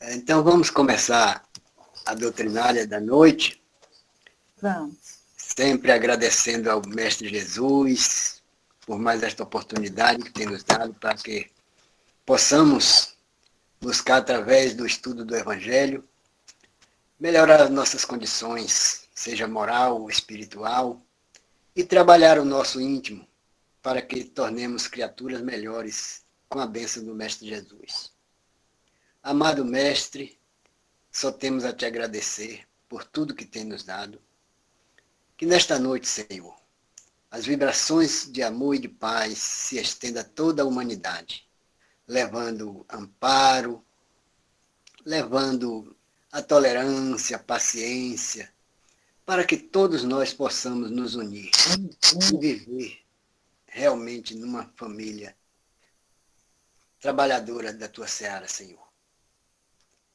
Então vamos começar a doutrinária da noite, Vamos. sempre agradecendo ao Mestre Jesus por mais esta oportunidade que tem nos dado para que possamos buscar, através do estudo do Evangelho, melhorar as nossas condições, seja moral ou espiritual, e trabalhar o nosso íntimo para que tornemos criaturas melhores com a bênção do Mestre Jesus. Amado Mestre, só temos a te agradecer por tudo que tem nos dado. Que nesta noite, Senhor, as vibrações de amor e de paz se estendam a toda a humanidade, levando amparo, levando a tolerância, a paciência, para que todos nós possamos nos unir e viver realmente numa família trabalhadora da tua seara, Senhor.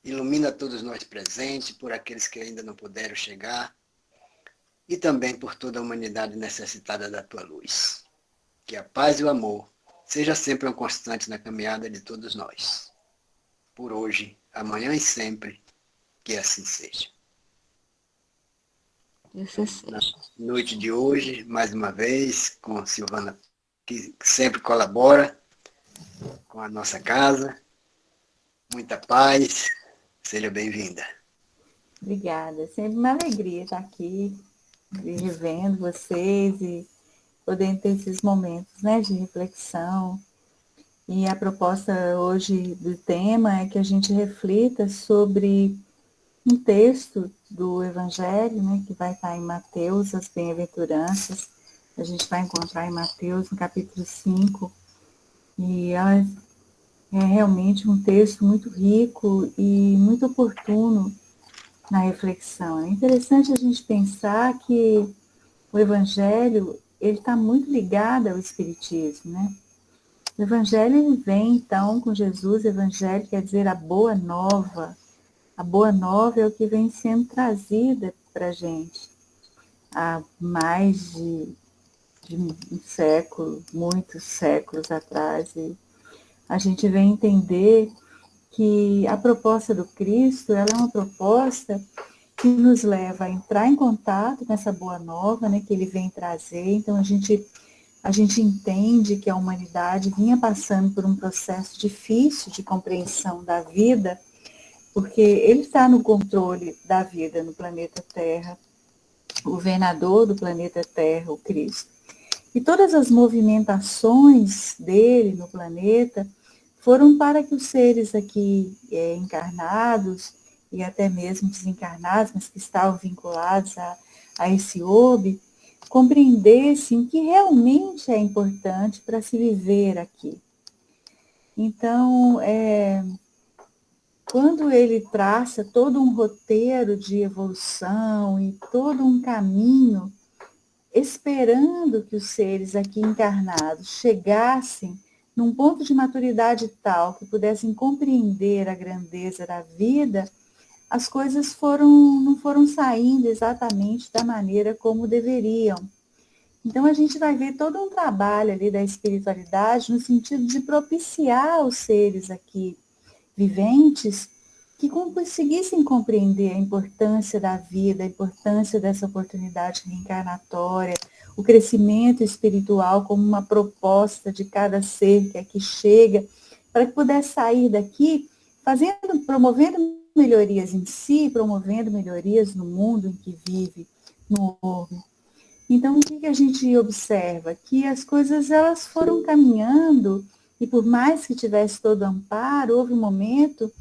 Ilumina todos nós presentes, por aqueles que ainda não puderam chegar, e também por toda a humanidade necessitada da tua luz. Que a paz e o amor seja sempre uma constante na caminhada de todos nós. Por hoje, amanhã e sempre, que assim seja. Na noite de hoje, mais uma vez, com Silvana, que sempre colabora com a nossa casa. Muita paz. Seja bem-vinda. Obrigada. Sempre uma alegria estar aqui, revendo vocês e podendo ter esses momentos, né, de reflexão. E a proposta hoje do tema é que a gente reflita sobre um texto do Evangelho, né, que vai estar em Mateus, as bem-aventuranças. A gente vai encontrar em Mateus, no capítulo 5. E é realmente um texto muito rico e muito oportuno na reflexão. É interessante a gente pensar que o Evangelho ele está muito ligado ao Espiritismo, né? O Evangelho ele vem, então, com Jesus. O Evangelho quer dizer a boa nova. A boa nova é o que vem sendo trazida para a gente há mais de um século, muitos séculos atrás. E a gente vem entender que a proposta do Cristo, ela é uma proposta que nos leva a entrar em contato com essa boa nova, né, que ele vem trazer. Então, a gente entende que a humanidade vinha passando por um processo difícil de compreensão da vida, porque ele está no controle da vida no planeta Terra, o governador do planeta Terra, o Cristo. E todas as movimentações dele no planeta foram para que os seres aqui encarnados e até mesmo desencarnados, mas que estavam vinculados a esse orbe, compreendessem o que realmente é importante para se viver aqui. Então, quando ele traça todo um roteiro de evolução e todo um caminho, esperando que os seres aqui encarnados chegassem num ponto de maturidade tal que pudessem compreender a grandeza da vida, as coisas não foram saindo exatamente da maneira como deveriam. Então, a gente vai ver todo um trabalho ali da espiritualidade no sentido de propiciar os seres aqui viventes que conseguissem compreender a importância da vida, a importância dessa oportunidade reencarnatória, o crescimento espiritual como uma proposta de cada ser que aqui chega, para que pudesse sair daqui promovendo melhorias em si, promovendo melhorias no mundo em que vive, no orbe. Então, o que a gente observa? Que as coisas elas foram caminhando e por mais que tivesse todo amparo, houve um momento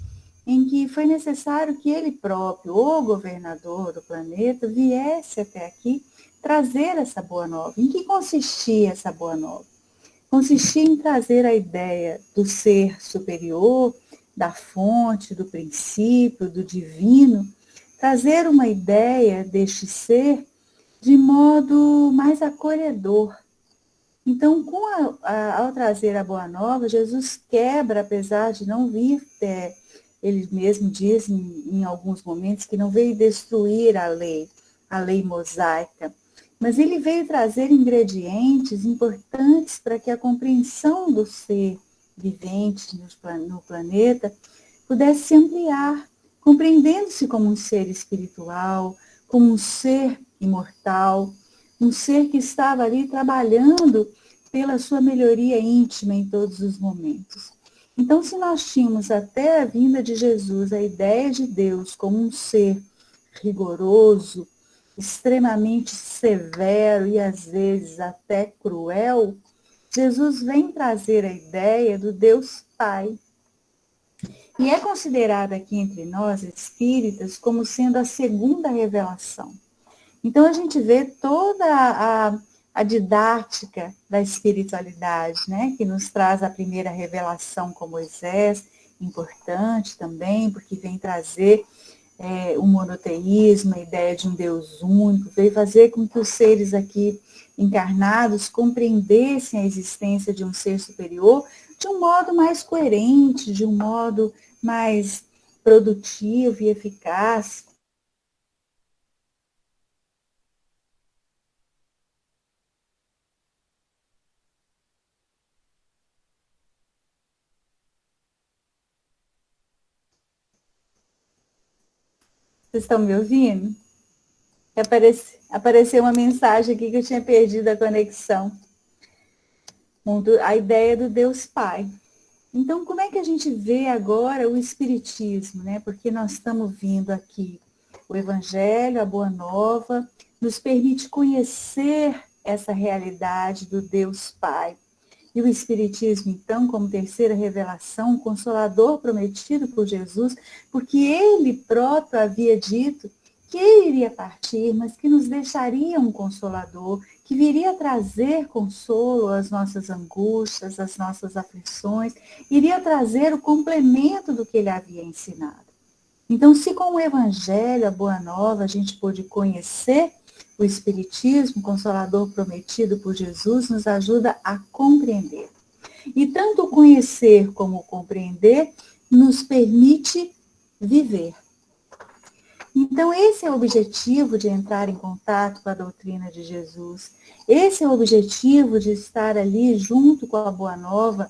em que foi necessário que ele próprio, o governador do planeta, viesse até aqui trazer essa boa nova. Em que consistia essa boa nova? Consistia em trazer a ideia do ser superior, da fonte, do princípio, do divino, trazer uma ideia deste ser de modo mais acolhedor. Então, ao trazer a boa nova, Jesus quebra, apesar de não vir, ele mesmo diz em alguns momentos que não veio destruir a lei mosaica, mas ele veio trazer ingredientes importantes para que a compreensão do ser vivente no planeta pudesse se ampliar, compreendendo-se como um ser espiritual, como um ser imortal, um ser que estava ali trabalhando pela sua melhoria íntima em todos os momentos. Então, se nós tínhamos até a vinda de Jesus a ideia de Deus como um ser rigoroso, extremamente severo e às vezes até cruel, Jesus vem trazer a ideia do Deus Pai. E é considerada aqui entre nós, espíritas, como sendo a segunda revelação. Então a gente vê toda a didática da espiritualidade, né? Que nos traz a primeira revelação com Moisés, importante também, porque vem trazer o monoteísmo, a ideia de um Deus único, veio fazer com que os seres aqui encarnados compreendessem a existência de um ser superior de um modo mais coerente, de um modo mais produtivo e eficaz. Vocês estão me ouvindo? Apareceu uma mensagem aqui que eu tinha perdido a conexão. A ideia do Deus Pai. Então, como é que a gente vê agora o Espiritismo, né? Porque nós estamos vindo aqui, o Evangelho, a Boa Nova, nos permite conhecer essa realidade do Deus Pai. E o Espiritismo, então, como terceira revelação, Consolador prometido por Jesus, porque ele próprio havia dito que ele iria partir, mas que nos deixaria um Consolador, que viria trazer consolo às nossas angústias, às nossas aflições, iria trazer o complemento do que ele havia ensinado. Então, se com o Evangelho, a Boa Nova, a gente pôde conhecer o Espiritismo, Consolador prometido por Jesus, nos ajuda a compreender. E tanto conhecer como compreender nos permite viver. Então, esse é o objetivo de entrar em contato com a doutrina de Jesus. Esse é o objetivo de estar ali junto com a Boa Nova,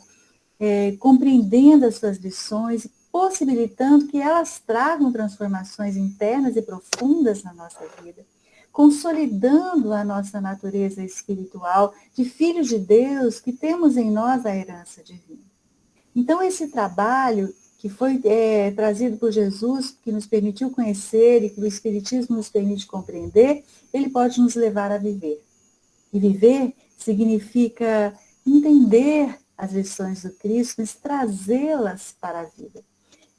compreendendo as suas lições, possibilitando que elas tragam transformações internas e profundas na nossa vida, consolidando a nossa natureza espiritual de filhos de Deus, que temos em nós a herança divina. Então, esse trabalho que foi trazido por Jesus, que nos permitiu conhecer e que o Espiritismo nos permite compreender, ele pode nos levar a viver. E viver significa entender as lições do Cristo, mas trazê-las para a vida.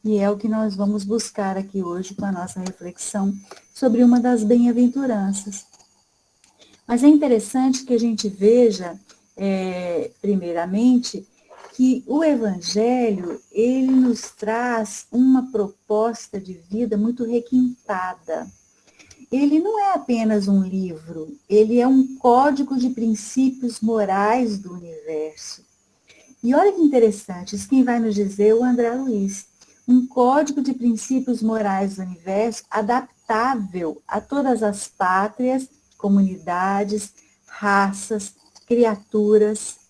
E é o que nós vamos buscar aqui hoje com a nossa reflexão sobre uma das bem-aventuranças. Mas é interessante que a gente veja, primeiramente, que o Evangelho, ele nos traz uma proposta de vida muito requintada. Ele não é apenas um livro, ele é um código de princípios morais do universo. E olha que interessante, isso quem vai nos dizer é o André Luiz. Um código de princípios morais do universo adaptável a todas as pátrias, comunidades, raças, criaturas.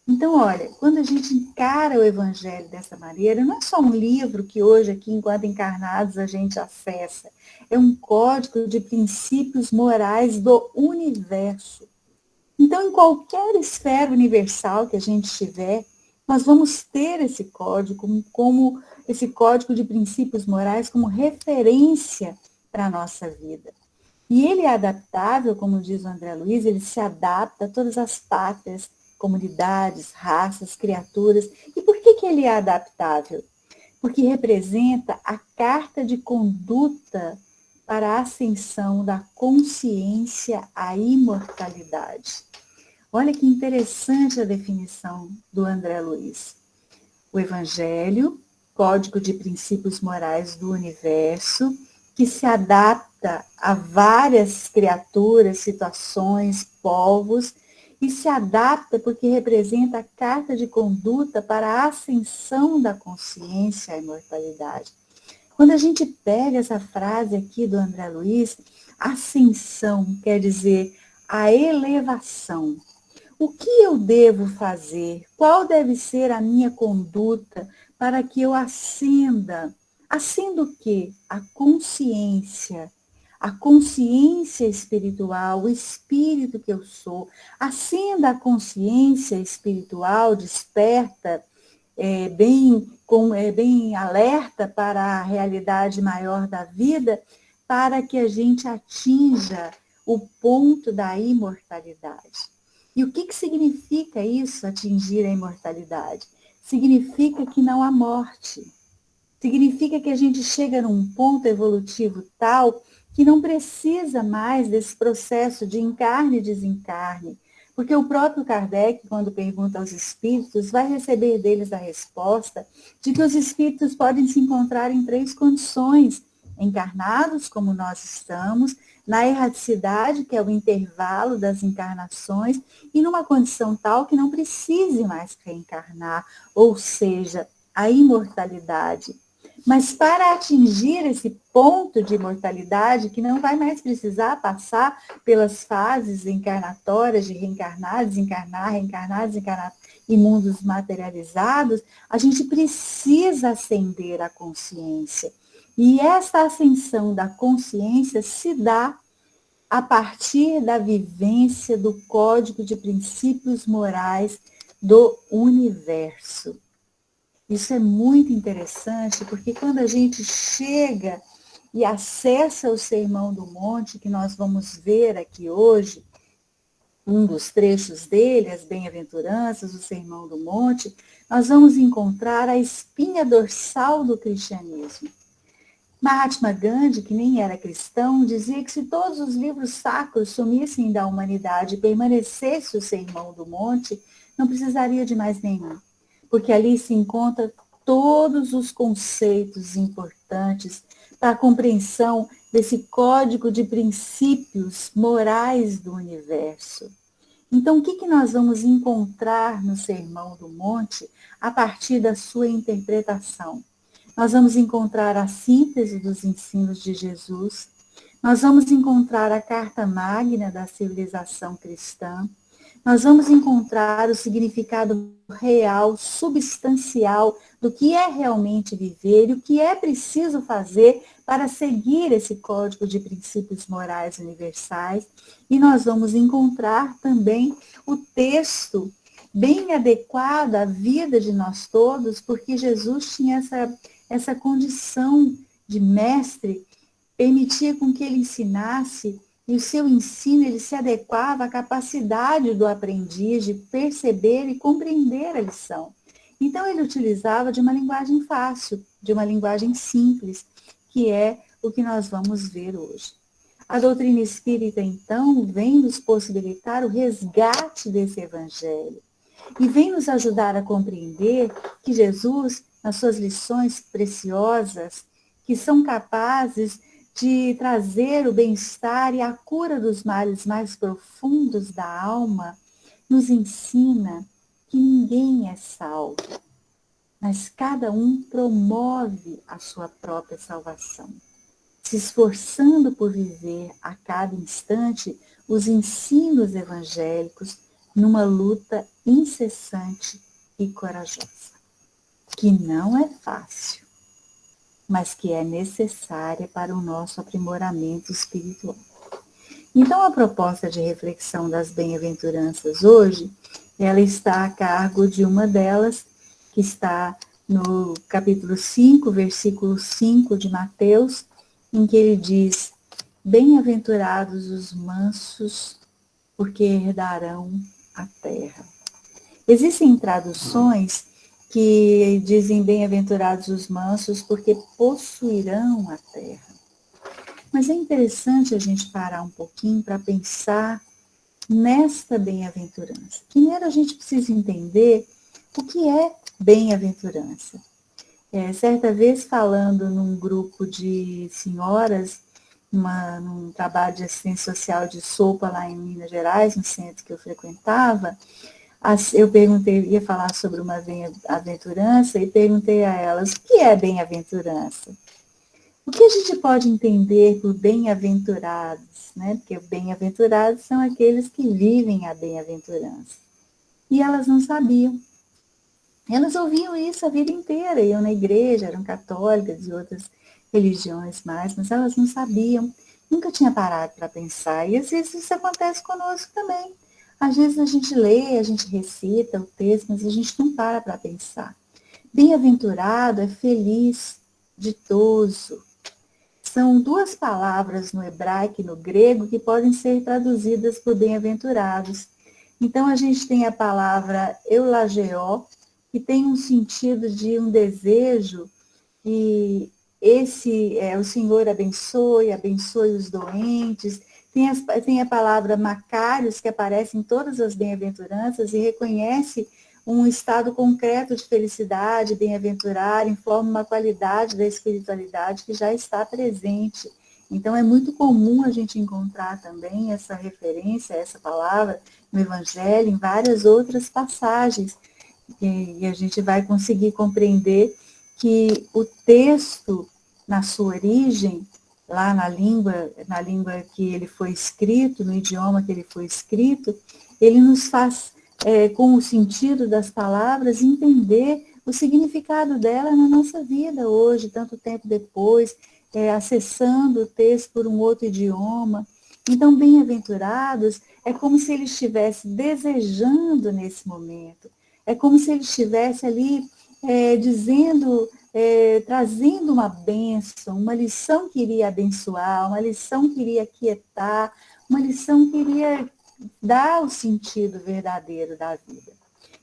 Então, olha, quando a gente encara o Evangelho dessa maneira, não é só um livro que hoje aqui, enquanto encarnados, a gente acessa. É um código de princípios morais do universo. Então, em qualquer esfera universal que a gente estiver, nós vamos ter esse código como esse código de princípios morais como referência para a nossa vida. E ele é adaptável, como diz o André Luiz, ele se adapta a todas as pátrias, comunidades, raças, criaturas. E por que ele é adaptável? Porque representa a carta de conduta para a ascensão da consciência à imortalidade. Olha que interessante a definição do André Luiz. O Evangelho, código de princípios morais do universo, que se adapta a várias criaturas, situações, povos, e se adapta porque representa a carta de conduta para a ascensão da consciência à imortalidade. Quando a gente pega essa frase aqui do André Luiz, ascensão quer dizer a elevação. O que eu devo fazer? Qual deve ser a minha conduta para que eu ascenda Assim do que a consciência espiritual, o espírito que eu sou, assim da consciência espiritual desperta, bem alerta para a realidade maior da vida, para que a gente atinja o ponto da imortalidade. E o que significa isso, atingir a imortalidade? Significa que não há morte. Significa que a gente chega num ponto evolutivo tal que não precisa mais desse processo de encarne e desencarne. Porque o próprio Kardec, quando pergunta aos espíritos, vai receber deles a resposta de que os espíritos podem se encontrar em 3 condições: encarnados, como nós estamos, na erraticidade, que é o intervalo das encarnações, e numa condição tal que não precise mais reencarnar, ou seja, a imortalidade. Mas para atingir esse ponto de imortalidade, que não vai mais precisar passar pelas fases encarnatórias de reencarnar, desencarnar, reencarnar, desencarnar em mundos materializados, a gente precisa ascender a consciência. E essa ascensão da consciência se dá a partir da vivência do código de princípios morais do universo. Isso é muito interessante, porque quando a gente chega e acessa o Sermão do Monte, que nós vamos ver aqui hoje, um dos trechos dele, as bem-aventuranças, o Sermão do Monte, nós vamos encontrar a espinha dorsal do cristianismo. Mahatma Gandhi, que nem era cristão, dizia que se todos os livros sacros sumissem da humanidade e permanecesse o Sermão do Monte, não precisaria de mais nenhum, porque ali se encontra todos os conceitos importantes para a compreensão desse código de princípios morais do universo. Então, o que nós vamos encontrar no Sermão do Monte a partir da sua interpretação? Nós vamos encontrar a síntese dos ensinos de Jesus, nós vamos encontrar a carta magna da civilização cristã, nós vamos encontrar o significado real, substancial do que é realmente viver e o que é preciso fazer para seguir esse código de princípios morais universais. E nós vamos encontrar também o texto bem adequado à vida de nós todos, porque Jesus tinha essa condição de mestre, permitia com que ele ensinasse, e o seu ensino ele se adequava à capacidade do aprendiz de perceber e compreender a lição. Então ele utilizava de uma linguagem fácil, de uma linguagem simples, que é o que nós vamos ver hoje. A doutrina espírita, então, vem nos possibilitar o resgate desse evangelho e vem nos ajudar a compreender que Jesus, nas suas lições preciosas, que são capazes de trazer o bem-estar e a cura dos males mais profundos da alma, nos ensina que ninguém é salvo, mas cada um promove a sua própria salvação, se esforçando por viver a cada instante os ensinos evangélicos numa luta incessante e corajosa, que não é fácil, mas que é necessária para o nosso aprimoramento espiritual. Então, a proposta de reflexão das bem-aventuranças hoje, ela está a cargo de uma delas, que está no capítulo 5, versículo 5 de Mateus, em que ele diz: bem-aventurados os mansos, porque herdarão a terra. Existem traduções que dizem bem-aventurados os mansos, porque possuirão a terra. Mas é interessante a gente parar um pouquinho para pensar nesta bem-aventurança. Primeiro a gente precisa entender o que é bem-aventurança. Certa vez, falando num grupo de senhoras, num trabalho de assistência social de sopa lá em Minas Gerais, no centro que eu frequentava, eu perguntei, ia falar sobre uma bem-aventurança e perguntei a elas: o que é bem-aventurança? O que a gente pode entender por bem-aventurados, né? Porque bem-aventurados são aqueles que vivem a bem-aventurança. E elas não sabiam. Elas ouviam isso a vida inteira, iam na igreja, eram católicas e outras religiões mais, mas elas não sabiam, nunca tinha parado para pensar. E às vezes isso acontece conosco também. Às vezes a gente lê, a gente recita o texto, mas a gente não para pensar. Bem-aventurado é feliz, ditoso. São duas palavras no hebraico e no grego que podem ser traduzidas por bem-aventurados. Então a gente tem a palavra eulageó, que tem um sentido de um desejo e o Senhor abençoe, abençoe os doentes. Tem a palavra Macários, que aparece em todas as bem-aventuranças e reconhece um estado concreto de felicidade, bem-aventurar, informa uma qualidade da espiritualidade que já está presente. Então, é muito comum a gente encontrar também essa referência, essa palavra no Evangelho, em várias outras passagens. E a gente vai conseguir compreender que o texto, na sua origem, lá na língua que ele foi escrito, no idioma que ele foi escrito, ele nos faz, com o sentido das palavras, entender o significado dela na nossa vida hoje, tanto tempo depois, acessando o texto por um outro idioma. Então, bem-aventurados é como se ele estivesse desejando nesse momento. É como se ele estivesse ali dizendo, trazendo uma bênção, uma lição que iria abençoar, uma lição que iria quietar, uma lição que iria dar o sentido verdadeiro da vida.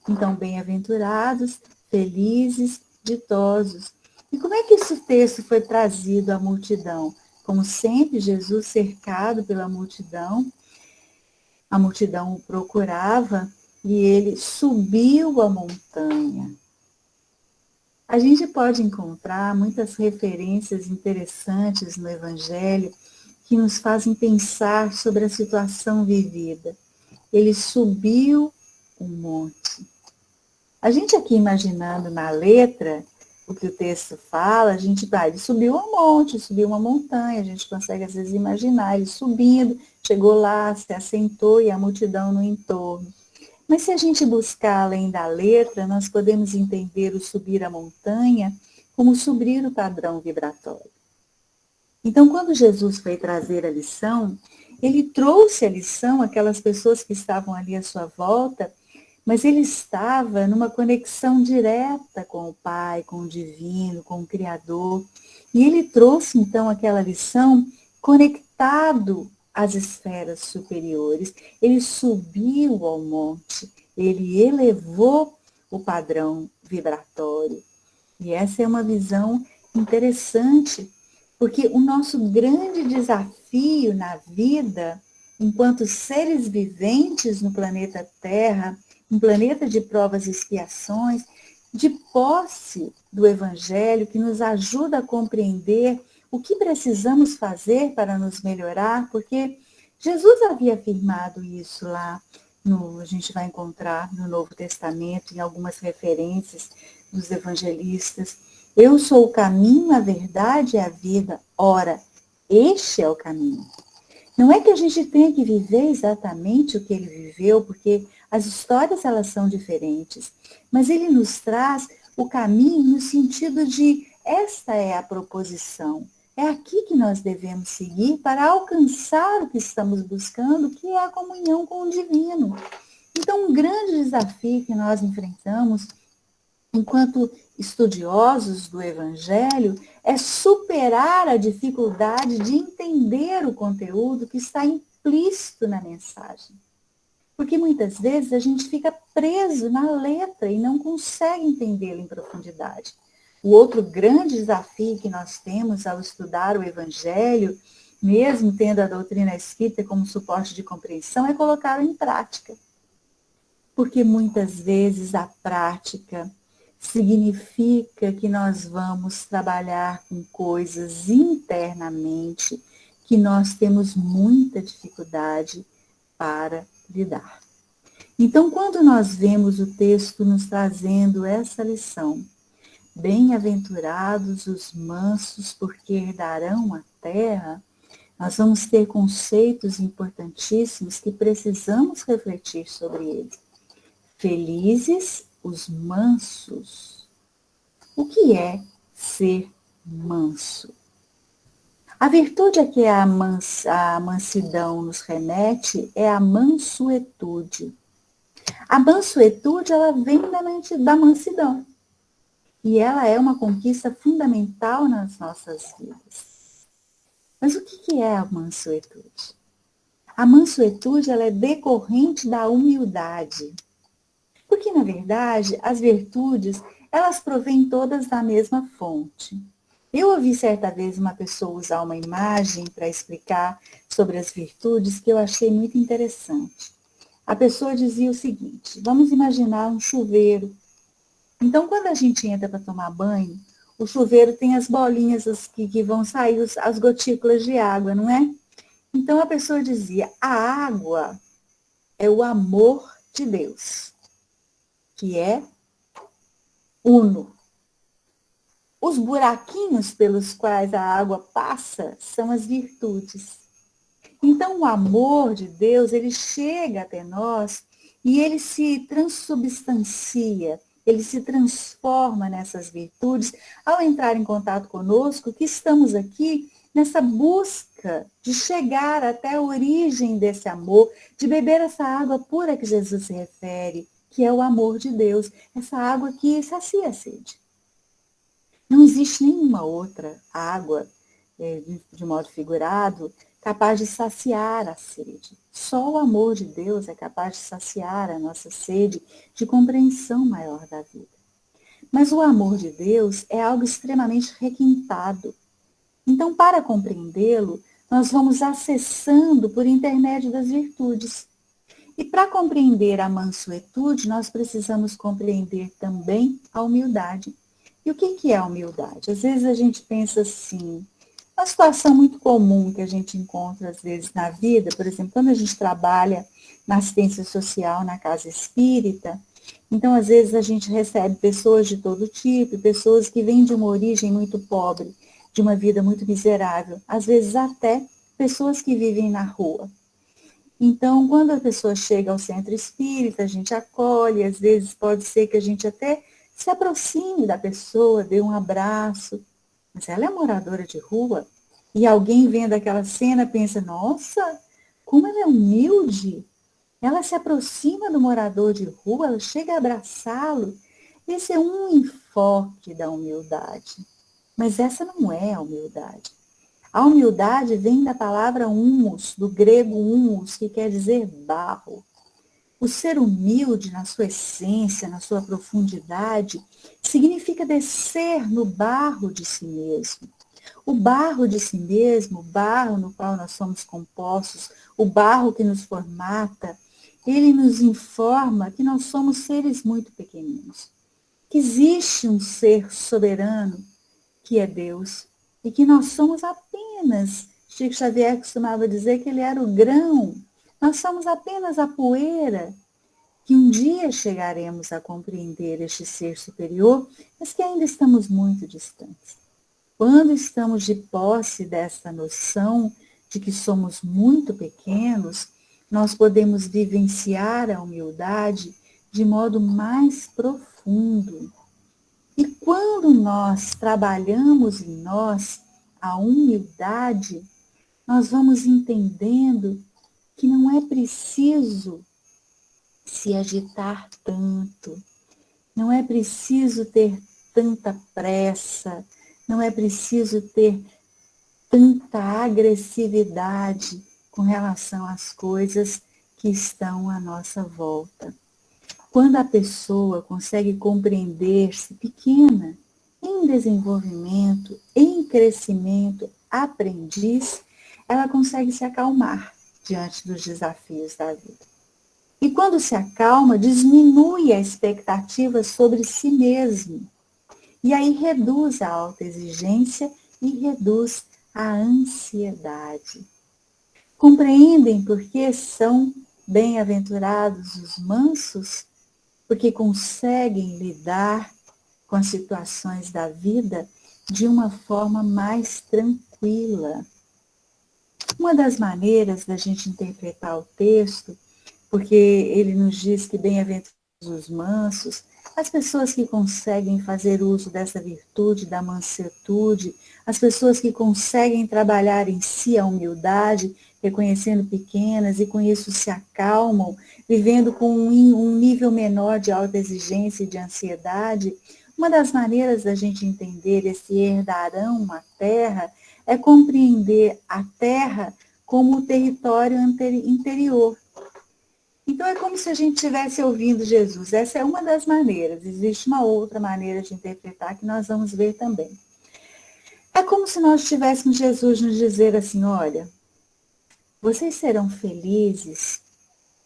Então, bem-aventurados, felizes, ditosos. E como é que esse texto foi trazido à multidão? Como sempre, Jesus cercado pela multidão, a multidão o procurava e ele subiu a montanha. A gente pode encontrar muitas referências interessantes no Evangelho que nos fazem pensar sobre a situação vivida. Ele subiu um monte. A gente aqui imaginando na letra o que o texto fala, a gente vai, ele subiu um monte, subiu uma montanha, a gente consegue às vezes imaginar ele subindo, chegou lá, se assentou e a multidão no entorno. Mas se a gente buscar além da letra, nós podemos entender o subir a montanha como subir o padrão vibratório. Então, quando Jesus foi trazer a lição, ele trouxe a lição àquelas pessoas que estavam ali à sua volta, mas ele estava numa conexão direta com o Pai, com o Divino, com o Criador. E ele trouxe, então, aquela lição conectado às esferas superiores. Ele subiu ao monte, ele elevou o padrão vibratório. E essa é uma visão interessante, porque o nosso grande desafio na vida, enquanto seres viventes no planeta Terra, um planeta de provas e expiações, de posse do Evangelho, que nos ajuda a compreender o que precisamos fazer para nos melhorar, porque Jesus havia afirmado isso lá, a gente vai encontrar no Novo Testamento, em algumas referências dos evangelistas. Eu sou o caminho, a verdade e a vida. Ora, este é o caminho. Não é que a gente tenha que viver exatamente o que ele viveu, porque as histórias elas são diferentes, mas ele nos traz o caminho no sentido de esta é a proposição. É aqui que nós devemos seguir para alcançar o que estamos buscando, que é a comunhão com o divino. Então, um grande desafio que nós enfrentamos enquanto estudiosos do Evangelho, é superar a dificuldade de entender o conteúdo que está implícito na mensagem. Porque muitas vezes a gente fica preso na letra e não consegue entendê-la em profundidade. O outro grande desafio que nós temos ao estudar o Evangelho, mesmo tendo a doutrina escrita como suporte de compreensão, é colocá-la em prática. Porque muitas vezes a prática significa que nós vamos trabalhar com coisas internamente que nós temos muita dificuldade para lidar. Então, quando nós vemos o texto nos trazendo essa lição, bem-aventurados os mansos, porque herdarão a terra, nós vamos ter conceitos importantíssimos que precisamos refletir sobre eles. Felizes os mansos. O que é ser manso? A virtude a que a mansidão nos remete é a mansuetude. A mansuetude, ela vem da mansidão. E ela é uma conquista fundamental nas nossas vidas. Mas o que é a mansuetude? A mansuetude, ela é decorrente da humildade. Porque, na verdade, as virtudes, elas provêm todas da mesma fonte. Eu ouvi certa vez uma pessoa usar uma imagem para explicar sobre as virtudes que eu achei muito interessante. A pessoa dizia o seguinte: vamos imaginar um chuveiro. Então, quando a gente entra para tomar banho, o chuveiro tem as bolinhas que vão sair, as gotículas de água, não é? Então, a pessoa dizia: a água é o amor de Deus, que é uno. Os buraquinhos pelos quais a água passa são as virtudes. Então, o amor de Deus, ele chega até nós e ele se transubstancia, ele se transforma nessas virtudes ao entrar em contato conosco, que estamos aqui nessa busca de chegar até a origem desse amor, de beber essa água pura que Jesus se refere, que é o amor de Deus, essa água que sacia a sede. Não existe nenhuma outra água, de modo figurado, capaz de saciar a sede. Só o amor de Deus é capaz de saciar a nossa sede de compreensão maior da vida. Mas o amor de Deus é algo extremamente requintado. Então, para compreendê-lo, nós vamos acessando por intermédio das virtudes. E para compreender a mansuetude, nós precisamos compreender também a humildade. E o que é a humildade? Às vezes a gente pensa assim, uma situação muito comum que a gente encontra às vezes na vida, por exemplo, quando a gente trabalha na assistência social, na casa espírita, então às vezes a gente recebe pessoas de todo tipo, pessoas que vêm de uma origem muito pobre, de uma vida muito miserável, às vezes até pessoas que vivem na rua. Então, quando a pessoa chega ao centro espírita, a gente acolhe, às vezes pode ser que a gente até se aproxime da pessoa, dê um abraço, mas ela é moradora de rua. E alguém vendo aquela cena pensa, nossa, como ela é humilde. Ela se aproxima do morador de rua, ela chega a abraçá-lo. Esse é um enfoque da humildade. Mas essa não é a humildade. A humildade vem da palavra humus, do grego humus, que quer dizer barro. O ser humilde, na sua essência, na sua profundidade, significa descer no barro de si mesmo. O barro de si mesmo, o barro no qual nós somos compostos, o barro que nos formata, ele nos informa que nós somos seres muito pequeninos. Que existe um ser soberano, que é Deus, e que nós somos apenas, Chico Xavier costumava dizer que ele era o grão, nós somos apenas a poeira, que um dia chegaremos a compreender este ser superior, mas que ainda estamos muito distantes. Quando estamos de posse desta noção de que somos muito pequenos, nós podemos vivenciar a humildade de modo mais profundo. E quando nós trabalhamos em nós a humildade, nós vamos entendendo que não é preciso se agitar tanto, não é preciso ter tanta pressa, não é preciso ter tanta agressividade com relação às coisas que estão à nossa volta. Quando a pessoa consegue compreender-se pequena, em desenvolvimento, em crescimento, aprendiz, ela consegue se acalmar diante dos desafios da vida. E quando se acalma, diminui a expectativa sobre si mesmo. E aí reduz a autoexigência e reduz a ansiedade. Compreendem por que são bem-aventurados os mansos? Porque conseguem lidar com as situações da vida de uma forma mais tranquila. Uma das maneiras da gente interpretar o texto, porque ele nos diz que bem-aventurados os mansos, as pessoas que conseguem fazer uso dessa virtude, da mansuetude, as pessoas que conseguem trabalhar em si a humildade, reconhecendo pequenas e com isso se acalmam, vivendo com um nível menor de autoexigência e de ansiedade. Uma das maneiras da gente entender esse herdarão a terra é compreender a terra como o território interior. Então, é como se a gente estivesse ouvindo Jesus. Essa é uma das maneiras. Existe uma outra maneira de interpretar que nós vamos ver também. É como se nós tivéssemos Jesus nos dizer assim, olha, vocês serão felizes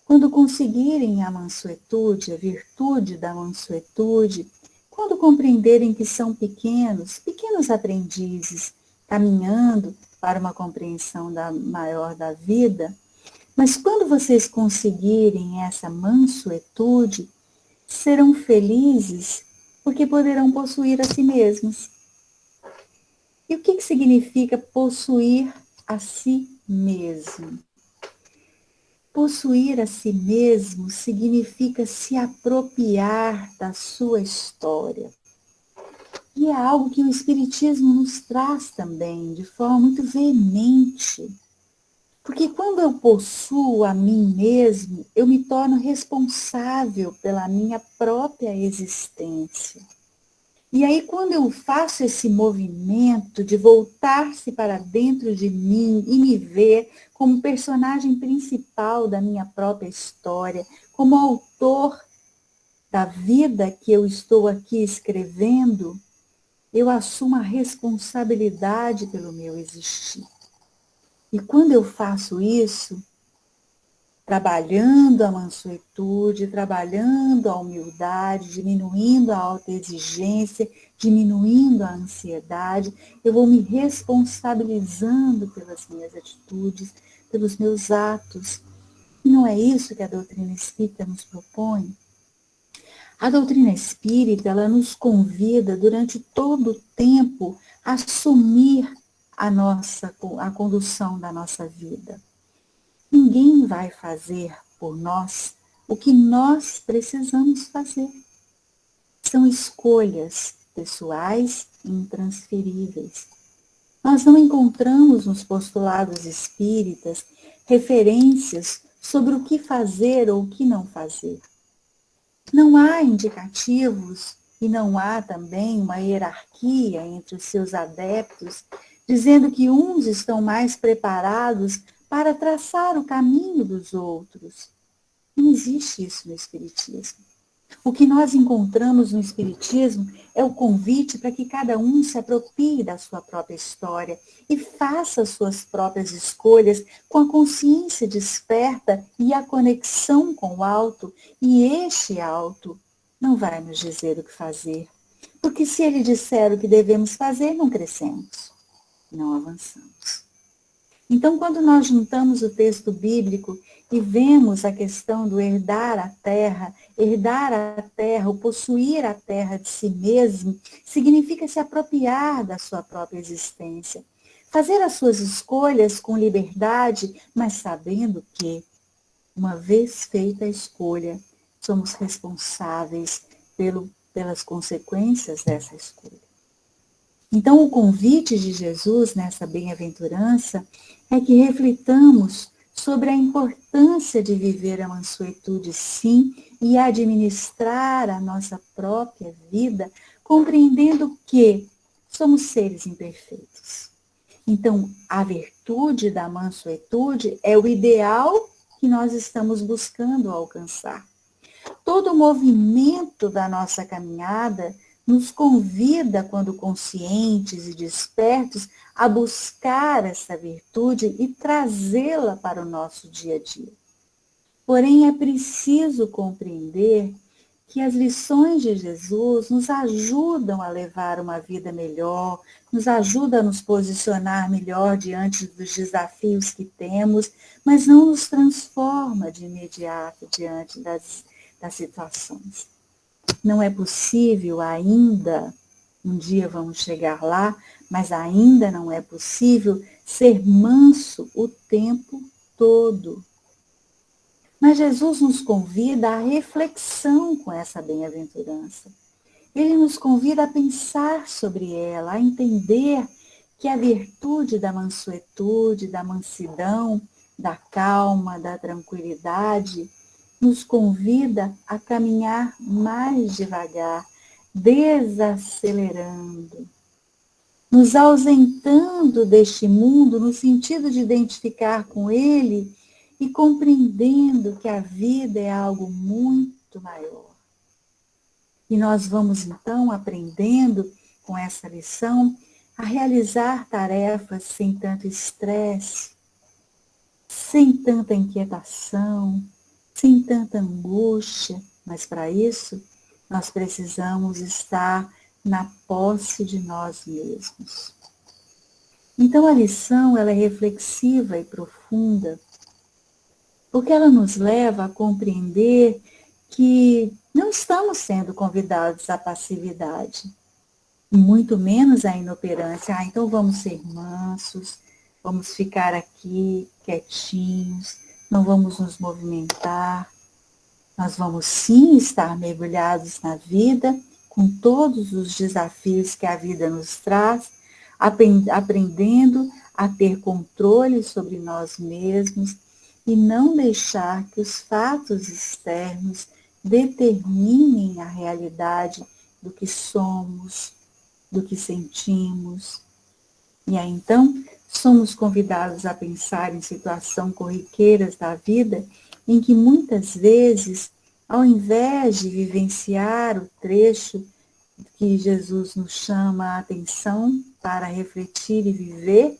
quando conseguirem a mansuetude, a virtude da mansuetude, quando compreenderem que são pequenos aprendizes, caminhando para uma compreensão maior da vida. Mas quando vocês conseguirem essa mansuetude, serão felizes porque poderão possuir a si mesmos. E o que significa possuir a si mesmo? Possuir a si mesmo significa se apropriar da sua história. E é algo que o Espiritismo nos traz também, de forma muito veemente. Porque quando eu possuo a mim mesmo, eu me torno responsável pela minha própria existência. E aí, quando eu faço esse movimento de voltar-se para dentro de mim e me ver como personagem principal da minha própria história, como autor da vida que eu estou aqui escrevendo, eu assumo a responsabilidade pelo meu existir. E quando eu faço isso, trabalhando a mansuetude, trabalhando a humildade, diminuindo a autoexigência, diminuindo a ansiedade, eu vou me responsabilizando pelas minhas atitudes, pelos meus atos. E não é isso que a doutrina espírita nos propõe? A doutrina espírita, ela nos convida durante todo o tempo a assumir a condução da nossa vida. Ninguém vai fazer por nós o que nós precisamos fazer. São escolhas pessoais e intransferíveis. Nós não encontramos nos postulados espíritas referências sobre o que fazer ou o que não fazer. Não há indicativos e não há também uma hierarquia entre os seus adeptos, dizendo que uns estão mais preparados para traçar o caminho dos outros. Não existe isso no Espiritismo. O que nós encontramos no Espiritismo é o convite para que cada um se aproprie da sua própria história e faça as suas próprias escolhas com a consciência desperta e a conexão com o alto. E este alto não vai nos dizer o que fazer, porque se ele disser o que devemos fazer, não crescemos, não avançamos. Então, quando nós juntamos o texto bíblico e vemos a questão do herdar a terra, o possuir a terra de si mesmo, significa se apropriar da sua própria existência. Fazer as suas escolhas com liberdade, mas sabendo que, uma vez feita a escolha, somos responsáveis pelas consequências dessa escolha. Então, o convite de Jesus nessa bem-aventurança é que reflitamos sobre a importância de viver a mansuetude, sim, e administrar a nossa própria vida, compreendendo que somos seres imperfeitos. Então, a virtude da mansuetude é o ideal que nós estamos buscando alcançar. Todo o movimento da nossa caminhada nos convida, quando conscientes e despertos, a buscar essa virtude e trazê-la para o nosso dia a dia. Porém, é preciso compreender que as lições de Jesus nos ajudam a levar uma vida melhor, nos ajudam a nos posicionar melhor diante dos desafios que temos, mas não nos transforma de imediato diante das situações. Não é possível ainda, um dia vamos chegar lá, mas ainda não é possível ser manso o tempo todo. Mas Jesus nos convida à reflexão com essa bem-aventurança. Ele nos convida a pensar sobre ela, a entender que a virtude da mansuetude, da mansidão, da calma, da tranquilidade, nos convida a caminhar mais devagar, desacelerando, nos ausentando deste mundo no sentido de identificar com ele e compreendendo que a vida é algo muito maior. E nós vamos então aprendendo com essa lição a realizar tarefas sem tanto estresse, sem tanta inquietação, sem tanta angústia, mas para isso nós precisamos estar na posse de nós mesmos. Então a lição ela é reflexiva e profunda, porque ela nos leva a compreender que não estamos sendo convidados à passividade, e muito menos à inoperância. Então vamos ser mansos, vamos ficar aqui quietinhos, não vamos nos movimentar. Nós vamos sim estar mergulhados na vida, com todos os desafios que a vida nos traz, aprendendo a ter controle sobre nós mesmos e não deixar que os fatos externos determinem a realidade do que somos, do que sentimos. E aí então somos convidados a pensar em situações corriqueiras da vida em que muitas vezes, ao invés de vivenciar o trecho que Jesus nos chama a atenção para refletir e viver,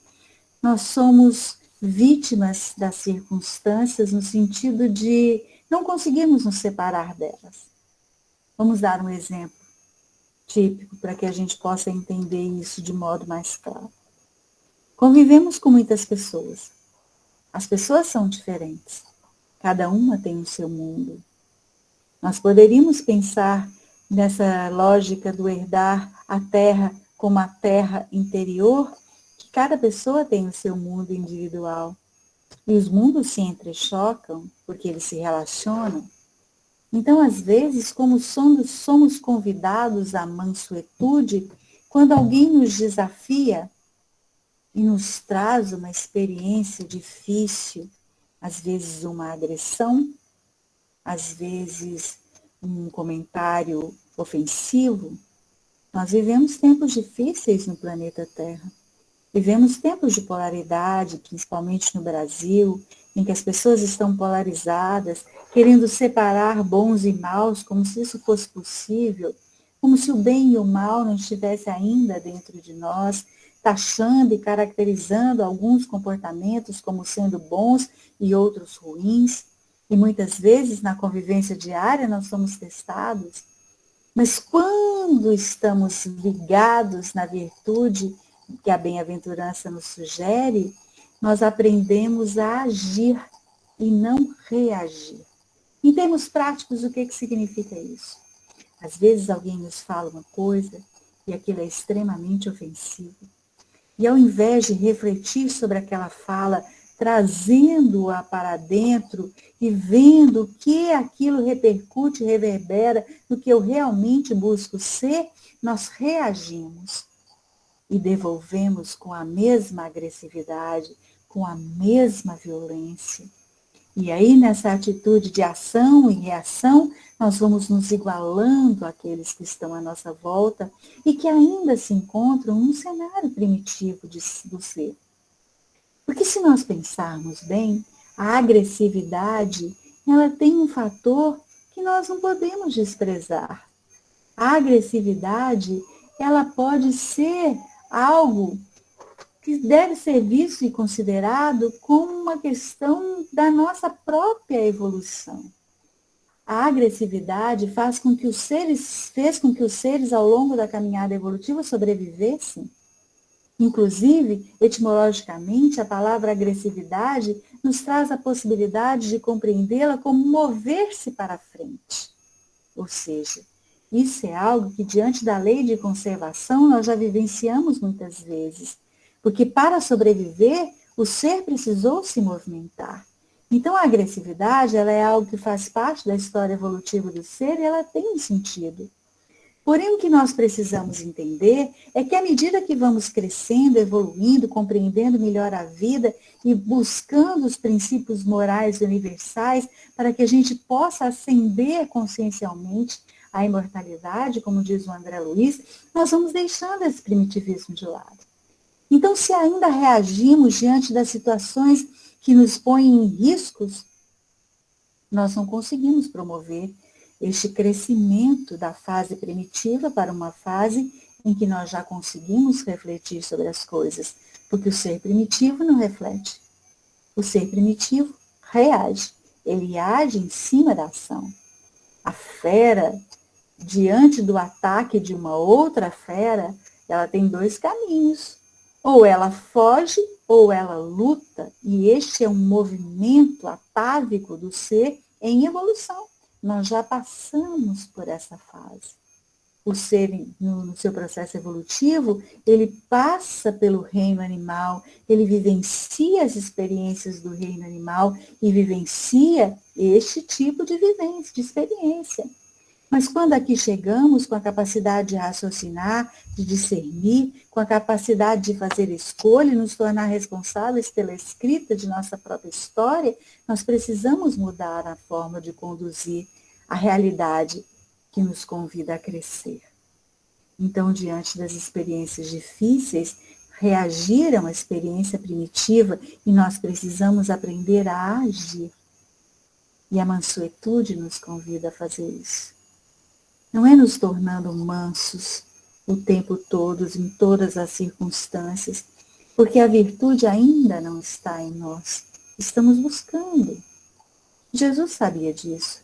nós somos vítimas das circunstâncias no sentido de não conseguirmos nos separar delas. Vamos dar um exemplo típico para que a gente possa entender isso de modo mais claro. Convivemos com muitas pessoas. As pessoas são diferentes. Cada uma tem o seu mundo. Nós poderíamos pensar nessa lógica do herdar a terra como a terra interior, que cada pessoa tem o seu mundo individual. E os mundos se entrechocam, porque eles se relacionam. Então, às vezes, como somos convidados à mansuetude, quando alguém nos desafia e nos traz uma experiência difícil, às vezes uma agressão, às vezes um comentário ofensivo, nós vivemos tempos difíceis no planeta Terra. Vivemos tempos de polaridade, principalmente no Brasil, em que as pessoas estão polarizadas, querendo separar bons e maus, como se isso fosse possível, como se o bem e o mal não estivesse ainda dentro de nós, taxando e caracterizando alguns comportamentos como sendo bons e outros ruins. E muitas vezes, na convivência diária, nós somos testados. Mas quando estamos ligados na virtude que a bem-aventurança nos sugere, nós aprendemos a agir e não reagir. Em termos práticos, o que significa isso? Às vezes alguém nos fala uma coisa e aquilo é extremamente ofensivo. E ao invés de refletir sobre aquela fala, trazendo-a para dentro e vendo o que aquilo repercute, reverbera no que eu realmente busco ser, nós reagimos e devolvemos com a mesma agressividade, com a mesma violência. E aí, nessa atitude de ação e reação, nós vamos nos igualando àqueles que estão à nossa volta e que ainda se encontram num cenário primitivo do ser. Porque se nós pensarmos bem, a agressividade, ela tem um fator que nós não podemos desprezar. A agressividade, ela pode ser algo que deve ser visto e considerado como uma questão da nossa própria evolução. A agressividade fez com que os seres ao longo da caminhada evolutiva sobrevivessem. Inclusive, etimologicamente, a palavra agressividade nos traz a possibilidade de compreendê-la como mover-se para frente. Ou seja, isso é algo que, diante da lei de conservação, nós já vivenciamos muitas vezes. Porque para sobreviver, o ser precisou se movimentar. Então, a agressividade, ela é algo que faz parte da história evolutiva do ser e ela tem um sentido. Porém, o que nós precisamos entender é que à medida que vamos crescendo, evoluindo, compreendendo melhor a vida e buscando os princípios morais universais para que a gente possa ascender consciencialmente à imortalidade, como diz o André Luiz, nós vamos deixando esse primitivismo de lado. Então, se ainda reagimos diante das situações que nos põem em riscos, nós não conseguimos promover este crescimento da fase primitiva para uma fase em que nós já conseguimos refletir sobre as coisas, porque o ser primitivo não reflete. O ser primitivo reage, ele age em cima da ação. A fera, diante do ataque de uma outra fera, ela tem dois caminhos. Ou ela foge, ou ela luta, e este é um movimento atávico do ser em evolução. Nós já passamos por essa fase. O ser, no seu processo evolutivo, ele passa pelo reino animal, ele vivencia as experiências do reino animal e vivencia este tipo de vivência, de experiência. Mas quando aqui chegamos com a capacidade de raciocinar, de discernir, com a capacidade de fazer escolha e nos tornar responsáveis pela escrita de nossa própria história, nós precisamos mudar a forma de conduzir a realidade que nos convida a crescer. Então, diante das experiências difíceis, reagir a uma experiência primitiva e nós precisamos aprender a agir. E a mansuetude nos convida a fazer isso. Não é nos tornando mansos o tempo todo, em todas as circunstâncias, porque a virtude ainda não está em nós. Estamos buscando. Jesus sabia disso.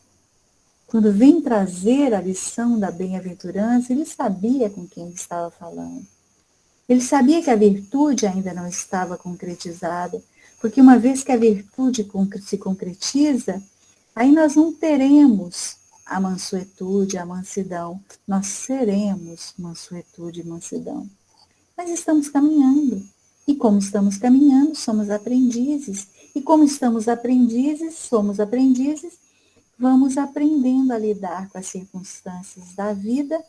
Quando vem trazer a lição da bem-aventurança, ele sabia com quem ele estava falando. Ele sabia que a virtude ainda não estava concretizada, porque uma vez que a virtude se concretiza, aí nós não teremos a mansuetude, a mansidão. Nós seremos mansuetude e mansidão. Mas estamos caminhando. E como estamos caminhando, somos aprendizes. E como estamos aprendizes, somos aprendizes, vamos aprendendo a lidar com as circunstâncias da vida,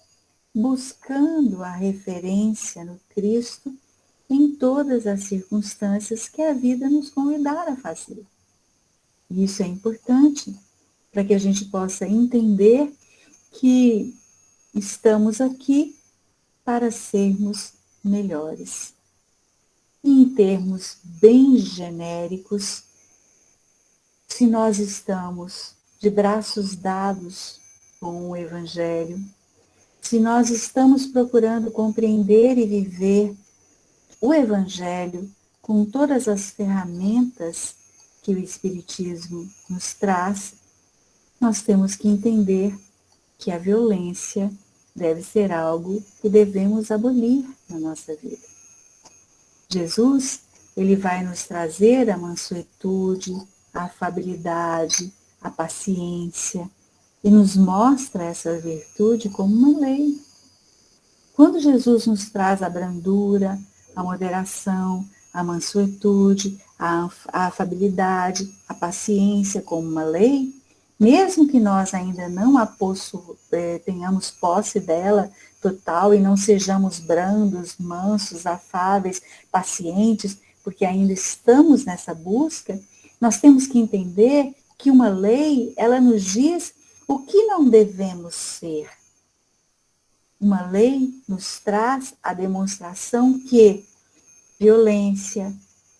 buscando a referência no Cristo em todas as circunstâncias que a vida nos convidar a fazer. E isso é importante para que a gente possa entender que estamos aqui para sermos melhores. E em termos bem genéricos, se nós estamos de braços dados com o Evangelho, se nós estamos procurando compreender e viver o Evangelho com todas as ferramentas que o Espiritismo nos traz, nós temos que entender que a violência deve ser algo que devemos abolir na nossa vida. Jesus, ele vai nos trazer a mansuetude, a afabilidade, a paciência, e nos mostra essa virtude como uma lei. Quando Jesus nos traz a brandura, a moderação, a mansuetude, a afabilidade, a paciência como uma lei, mesmo que nós ainda não tenhamos posse dela total e não sejamos brandos, mansos, afáveis, pacientes, porque ainda estamos nessa busca, nós temos que entender que uma lei, ela nos diz o que não devemos ser. Uma lei nos traz a demonstração que violência,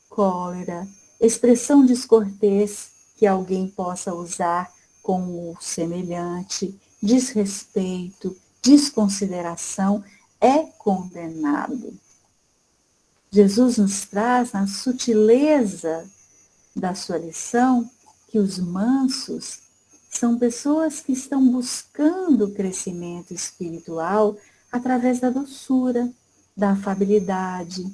cólera, expressão descortês que alguém possa usar com o semelhante, desrespeito, desconsideração, é condenado. Jesus nos traz na sutileza da sua lição que os mansos são pessoas que estão buscando o crescimento espiritual através da doçura, da afabilidade.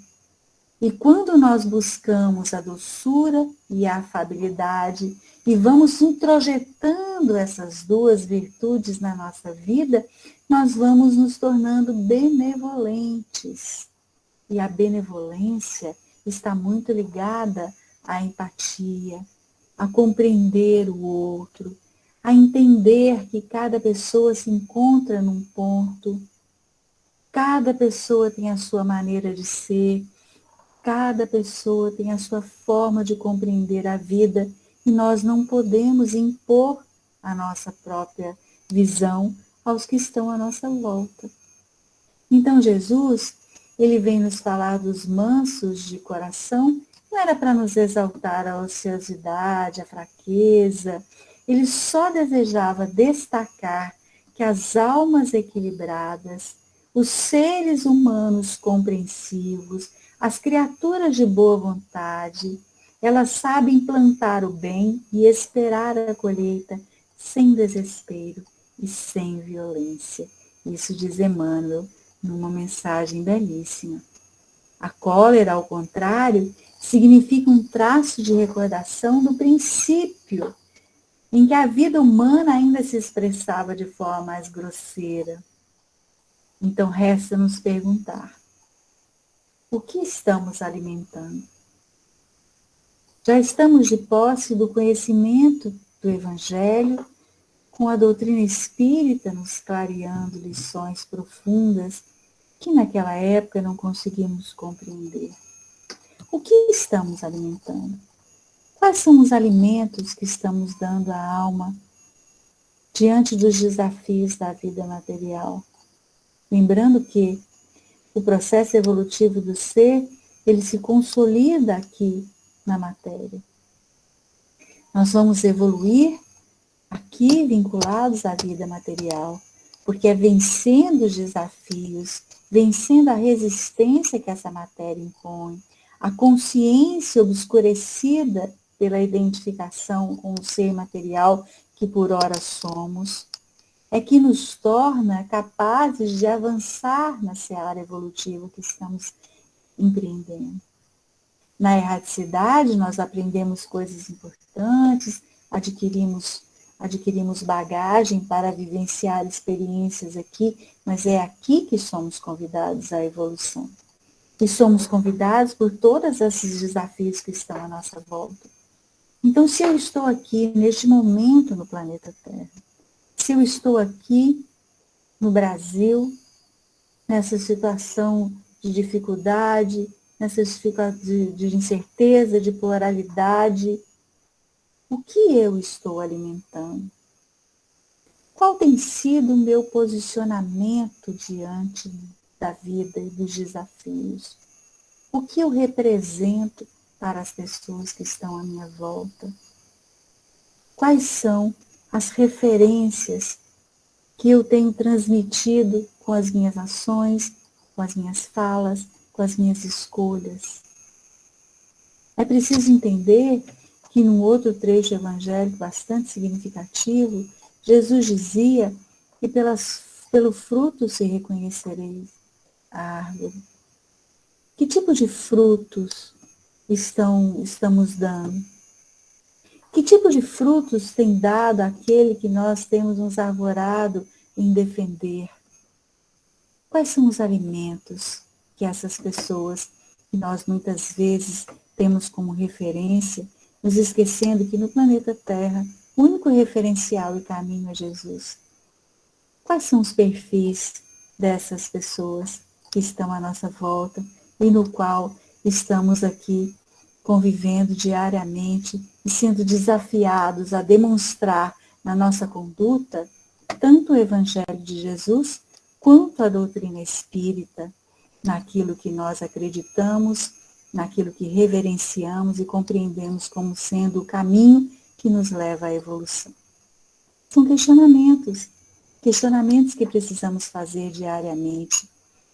E quando nós buscamos a doçura e a afabilidade e vamos introjetando essas duas virtudes na nossa vida, nós vamos nos tornando benevolentes. E a benevolência está muito ligada à empatia, a compreender o outro, a entender que cada pessoa se encontra num ponto, cada pessoa tem a sua maneira de ser, cada pessoa tem a sua forma de compreender a vida e nós não podemos impor a nossa própria visão aos que estão à nossa volta. Então Jesus, ele vem nos falar dos mansos de coração, não era para nos exaltar a ociosidade, a fraqueza, ele só desejava destacar que as almas equilibradas, os seres humanos compreensivos, as criaturas de boa vontade, elas sabem plantar o bem e esperar a colheita sem desespero e sem violência. Isso diz Emmanuel numa mensagem belíssima. A cólera, ao contrário, significa um traço de recordação do princípio em que a vida humana ainda se expressava de forma mais grosseira. Então resta nos perguntar: o que estamos alimentando? Já estamos de posse do conhecimento do Evangelho, com a doutrina espírita nos clareando lições profundas que naquela época não conseguimos compreender. O que estamos alimentando? Quais são os alimentos que estamos dando à alma diante dos desafios da vida material? Lembrando que o processo evolutivo do ser, ele se consolida aqui na matéria. Nós vamos evoluir aqui vinculados à vida material, porque é vencendo os desafios, vencendo a resistência que essa matéria impõe, a consciência obscurecida pela identificação com o ser material que por ora somos, é que nos torna capazes de avançar na seara evolutiva que estamos empreendendo. Na erraticidade, nós aprendemos coisas importantes, adquirimos bagagem para vivenciar experiências aqui, mas é aqui que somos convidados à evolução. E somos convidados por todos esses desafios que estão à nossa volta. Então, se eu estou aqui neste momento no planeta Terra, se eu estou aqui no Brasil, nessa situação de dificuldade, nessa situação de incerteza, de pluralidade, o que eu estou alimentando? Qual tem sido o meu posicionamento diante da vida e dos desafios? O que eu represento para as pessoas que estão à minha volta? Quais são as referências que eu tenho transmitido com as minhas ações, com as minhas falas, com as minhas escolhas? É preciso entender que num outro trecho evangélico bastante significativo, Jesus dizia que pelo fruto se reconhecereis a árvore. Que tipo de frutos estamos dando? Que tipo de frutos tem dado aquele que nós temos nos arvorado em defender? Quais são os alimentos que essas pessoas, que nós muitas vezes temos como referência, nos esquecendo que no planeta Terra, o único referencial e caminho é Jesus? Quais são os perfis dessas pessoas que estão à nossa volta e no qual estamos aqui convivendo diariamente e sendo desafiados a demonstrar na nossa conduta tanto o Evangelho de Jesus quanto a doutrina espírita, naquilo que nós acreditamos, naquilo que reverenciamos e compreendemos como sendo o caminho que nos leva à evolução. São questionamentos que precisamos fazer diariamente,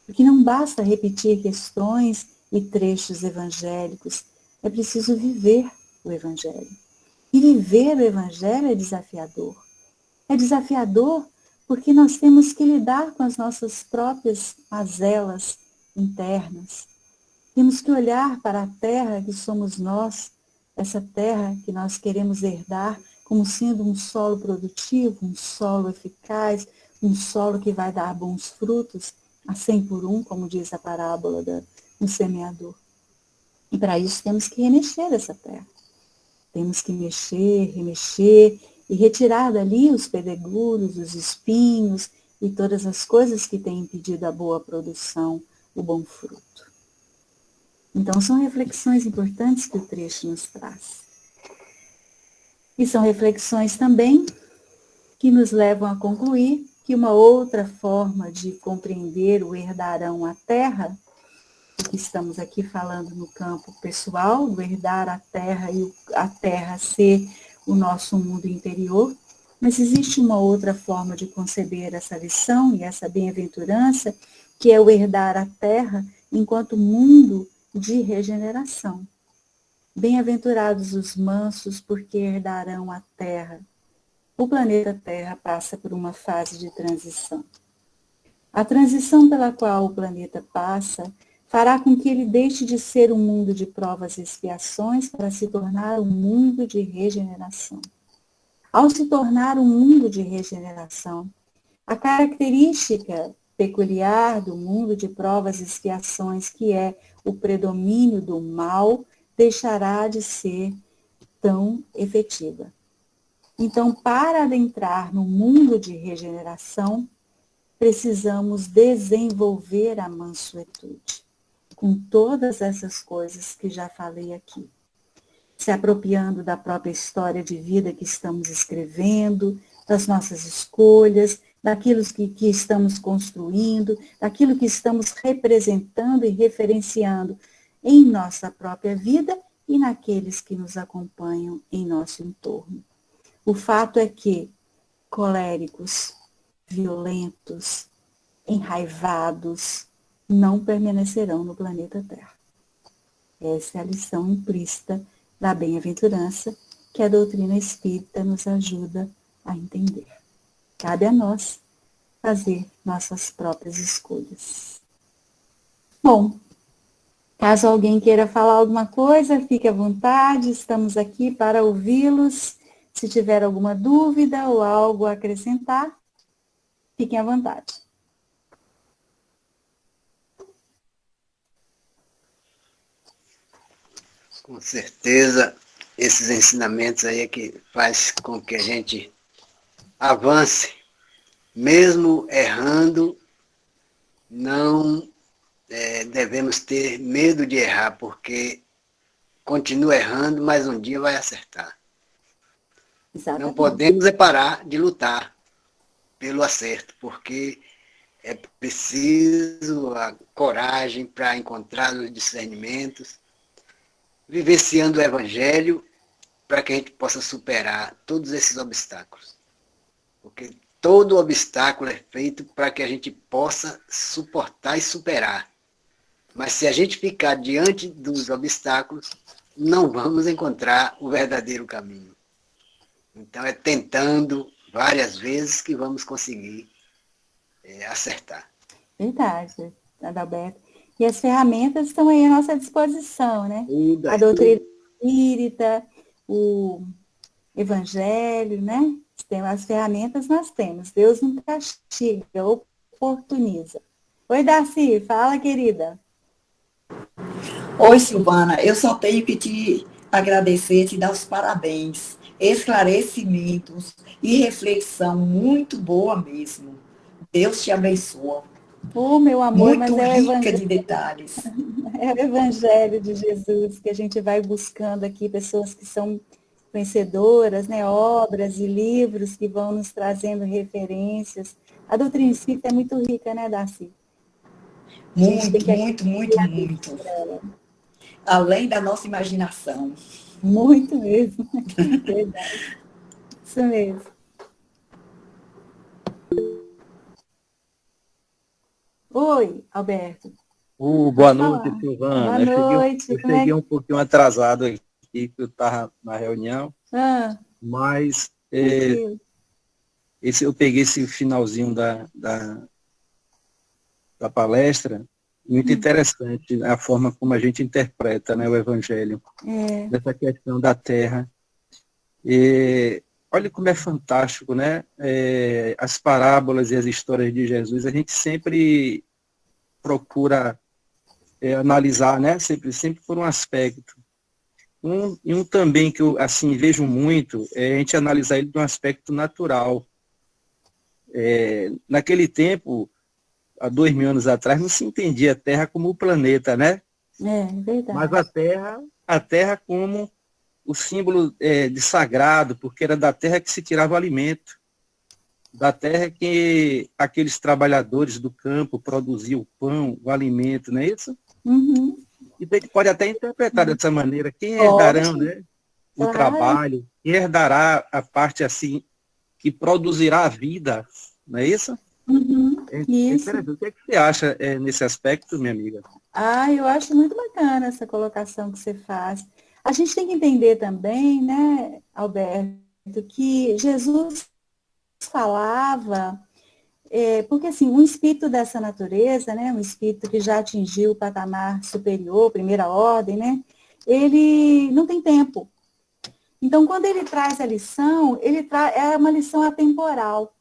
porque não basta repetir questões e trechos evangélicos, é preciso viver o Evangelho. E viver o Evangelho é desafiador. É desafiador porque nós temos que lidar com as nossas próprias mazelas internas. Temos que olhar para a terra que somos nós, essa terra que nós queremos herdar como sendo um solo produtivo, um solo eficaz, um solo que vai dar bons frutos, a 100 por 1, como diz a parábola do semeador. E para isso temos que remexer essa terra. Temos que mexer, remexer e retirar dali os pedregulhos, os espinhos e todas as coisas que têm impedido a boa produção, o bom fruto. Então, são reflexões importantes que o trecho nos traz. E são reflexões também que nos levam a concluir que uma outra forma de compreender o herdarão a terra, que estamos aqui falando no campo pessoal, do herdar a terra e a terra ser o nosso mundo interior, mas existe uma outra forma de conceber essa lição e essa bem-aventurança, que é o herdar a terra enquanto mundo de regeneração. Bem-aventurados os mansos, porque herdarão a terra. O planeta Terra passa por uma fase de transição. A transição pela qual o planeta passa fará com que ele deixe de ser um mundo de provas e expiações para se tornar um mundo de regeneração. Ao se tornar um mundo de regeneração, a característica peculiar do mundo de provas e expiações, que é o predomínio do mal, deixará de ser tão efetiva. Então, para adentrar no mundo de regeneração, precisamos desenvolver a mansuetude, com todas essas coisas que já falei aqui. Se apropriando da própria história de vida que estamos escrevendo, das nossas escolhas, daquilo que estamos construindo, daquilo que estamos representando e referenciando em nossa própria vida e naqueles que nos acompanham em nosso entorno. O fato é que coléricos, violentos, enraivados, não permanecerão no planeta Terra. Essa é a lição implícita da bem-aventurança que a doutrina espírita nos ajuda a entender. Cabe a nós fazer nossas próprias escolhas. Bom, caso alguém queira falar alguma coisa, fique à vontade, estamos aqui para ouvi-los. Se tiver alguma dúvida ou algo a acrescentar, fiquem à vontade. Com certeza, esses ensinamentos aí é que faz com que a gente avance, mesmo errando, não devemos ter medo de errar, porque continua errando, mas um dia vai acertar. Exatamente. Não podemos parar de lutar pelo acerto, porque é preciso a coragem para encontrar os discernimentos, vivenciando o Evangelho, para que a gente possa superar todos esses obstáculos. Porque todo obstáculo é feito para que a gente possa suportar e superar. Mas se a gente ficar diante dos obstáculos, não vamos encontrar o verdadeiro caminho. Então é tentando várias vezes que vamos conseguir acertar. Verdade, Adalberto. E as ferramentas estão aí à nossa disposição, né? A doutrina espírita, o evangelho, né? As ferramentas nós temos. Deus não castiga, oportuniza. Oi, Darcy, fala, querida. Oi, Silvana, eu só tenho que te agradecer, te dar os parabéns. Esclarecimentos e reflexão muito boa mesmo. Deus te abençoe. Oh, meu amor, muito mas rica de detalhes. É o Evangelho de Jesus que a gente vai buscando aqui, pessoas que são conhecedoras, né, obras e livros que vão nos trazendo referências. A doutrina espírita é muito rica, né, Darcy? Muito. Além da nossa imaginação. Muito mesmo. Verdade. Isso mesmo. Oi, Alberto. Boa noite, Silvana. Boa noite. Eu cheguei um pouquinho atrasado aqui, que eu estava na reunião, mas eu peguei esse finalzinho da palestra, muito interessante a forma como a gente interpreta, né, o Evangelho, dessa questão da terra. Olha como é fantástico, né? As parábolas e as histórias de Jesus, a gente sempre procura analisar, né? Sempre por um aspecto. Um também que eu assim, vejo muito é a gente analisar ele de um aspecto natural. Naquele tempo, há 2.000 anos atrás, não se entendia a Terra como o planeta, né? Verdade. Mas a terra como o símbolo de sagrado, porque era da terra que se tirava o alimento, da terra que aqueles trabalhadores do campo produziam o pão, o alimento, não é isso? Uhum. E a gente pode até interpretar dessa maneira, quem herdarão, Pode, né, o claro. trabalho, quem herdará a parte assim, que produzirá a vida, não é isso? Uhum. É Isso. interessante. O que é que você acha nesse aspecto, minha amiga? Eu acho muito bacana essa colocação que você faz. A gente tem que entender também, né, Alberto, que Jesus falava, porque assim, um espírito dessa natureza, né, um espírito que já atingiu o patamar superior, primeira ordem, né, ele não tem tempo. Então, quando ele traz a lição, é uma lição atemporal.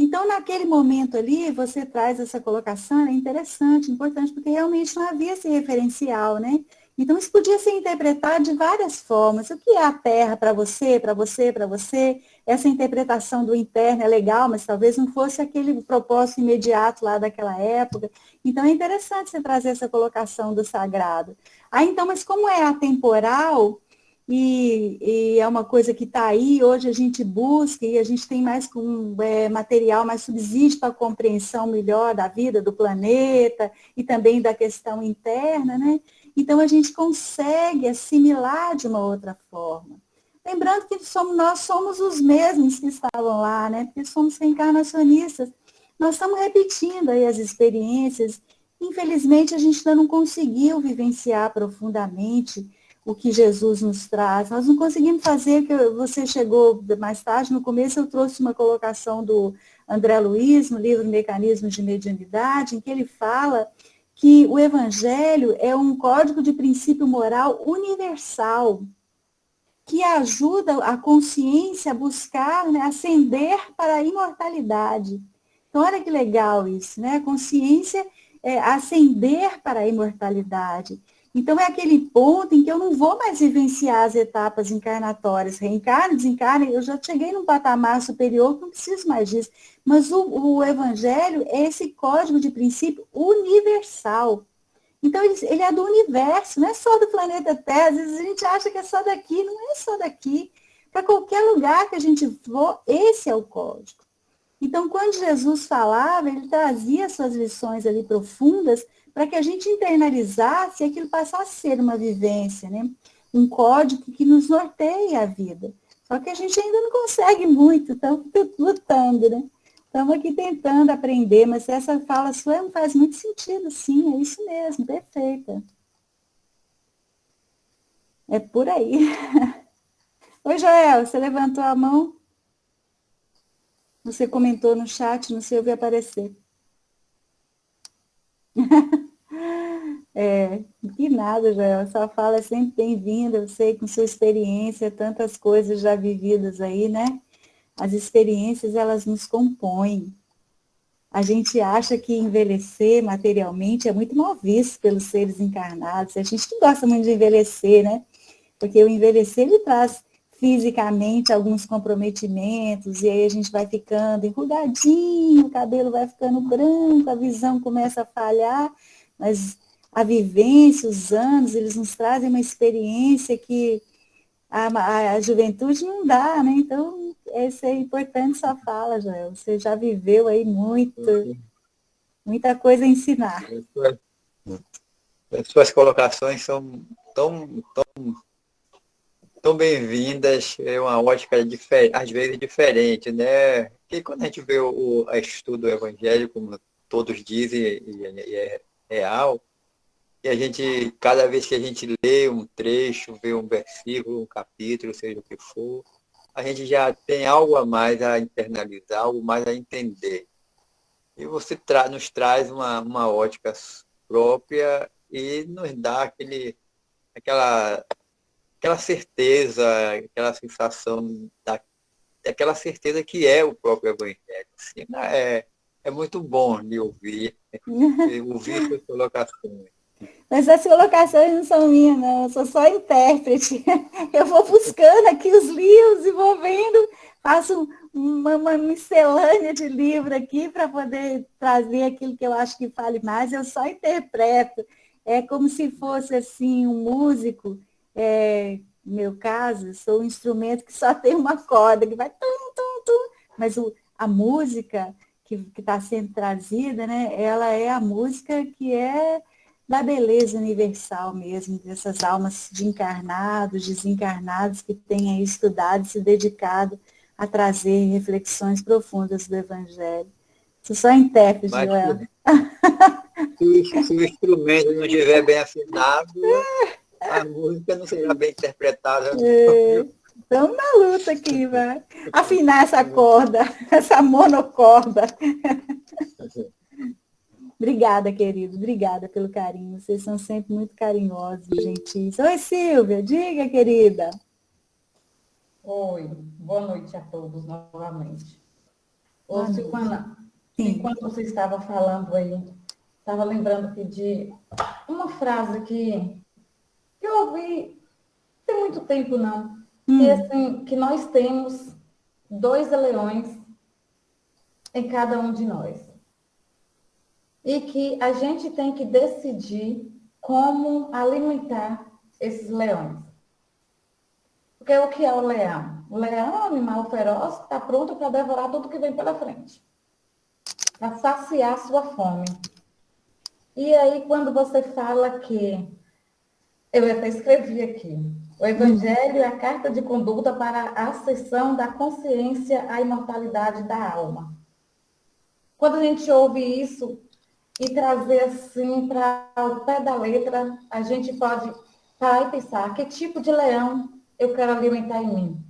Então, naquele momento ali, você traz essa colocação, é interessante, importante, porque realmente não havia esse referencial, né? Então, isso podia ser interpretado de várias formas. O que é a Terra para você, para você, para você? Essa interpretação do interno é legal, mas talvez não fosse aquele propósito imediato lá daquela época. Então, é interessante você trazer essa colocação do sagrado. Então, mas como é atemporal, e é uma coisa que está aí, hoje a gente busca e a gente tem mais material, mais subsídio para a compreensão melhor da vida, do planeta e também da questão interna, né? Então a gente consegue assimilar de uma outra forma. Lembrando que nós somos os mesmos que estavam lá, né? Porque somos reencarnacionistas. Nós estamos repetindo aí as experiências. Infelizmente, a gente ainda não conseguiu vivenciar profundamente o que Jesus nos traz. Nós não conseguimos fazer, que você chegou mais tarde, no começo eu trouxe uma colocação do André Luiz, no livro Mecanismos de Mediunidade, em que ele fala que o Evangelho é um código de princípio moral universal, que ajuda a consciência a buscar, né, ascender para a imortalidade. Então, olha que legal isso, né? A consciência ascender para a imortalidade. Então, é aquele ponto em que eu não vou mais vivenciar as etapas encarnatórias, reencarne, desencarne, eu já cheguei num patamar superior, não preciso mais disso. Mas o Evangelho é esse código de princípio universal. Então, ele é do universo, não é só do planeta Terra. Às vezes a gente acha que é só daqui, não é só daqui. Para qualquer lugar que a gente for, esse é o código. Então, quando Jesus falava, ele trazia suas lições ali profundas para que a gente internalizasse e aquilo passasse a ser uma vivência, né? Um código que nos norteia a vida. Só que a gente ainda não consegue muito, estamos lutando, né? Estamos aqui tentando aprender, mas essa fala sua faz muito sentido, sim, é isso mesmo, perfeita. É por aí. Oi, Joel, você levantou a mão? Você comentou no chat, não sei, eu vi aparecer. Que nada, Joel, sua fala é sempre bem-vinda, eu sei, com sua experiência, tantas coisas já vividas aí, né? As experiências, elas nos compõem. A gente acha que envelhecer materialmente é muito mal visto pelos seres encarnados. A gente que gosta muito de envelhecer, né? Porque o envelhecer, ele traz fisicamente alguns comprometimentos, e aí a gente vai ficando enrugadinho, o cabelo vai ficando branco, a visão começa a falhar, mas a vivência, os anos, eles nos trazem uma experiência que a juventude não dá, né? Então, esse é importante sua fala, Joel. Você já viveu aí muita coisa a ensinar. As suas colocações são tão bem-vindas, é uma ótica às vezes diferente, né? E quando a gente vê o estudo do Evangelho, como todos dizem, e é real, e a gente, cada vez que a gente lê um trecho, vê um versículo, um capítulo, seja o que for, a gente já tem algo a mais a internalizar, algo mais a entender. E você nos traz uma ótica própria e nos dá aquela certeza, aquela sensação, aquela certeza que é o próprio Evangelho. Assim, é muito bom de ouvir suas colocações. Mas as colocações não são minhas, não. Eu sou só intérprete. Eu vou buscando aqui os livros e vou vendo, faço uma miscelânea de livro aqui para poder trazer aquilo que eu acho que fale mais. Eu só interpreto. É como se fosse assim um músico. No meu caso, sou um instrumento que só tem uma corda, que vai tum, tum, tum. Mas a música que está sendo trazida, né? Ela é a música que é da beleza universal mesmo, dessas almas de encarnados, desencarnados que têm aí estudado e se dedicado a trazer reflexões profundas do Evangelho. Sou só intérprete, Mas Joel. se o instrumento não estiver bem afinado, a música não será bem interpretada. Estamos na luta aqui, vai. Afinar essa corda, essa monocorda. Obrigada, querido. Obrigada pelo carinho. Vocês são sempre muito carinhosos, gentis. Oi, Silvia. Diga, querida. Oi, boa noite a todos novamente. Ô, Boa Silvana, Sim. enquanto você estava falando aí, estava lembrando aqui de uma frase que eu ouvi tem muito tempo, não. Que, assim, que nós temos 2 leões em cada um de nós. E que a gente tem que decidir como alimentar esses leões. Porque o que é o leão? O leão é um animal feroz que está pronto para devorar tudo que vem pela frente. Para saciar sua fome. E aí, quando você fala que... Eu até escrevi aqui. O Evangelho é a carta de conduta para a acessão da consciência à imortalidade da alma. Quando a gente ouve isso e trazer assim para o pé da letra, a gente pode parar e pensar que tipo de leão eu quero alimentar em mim.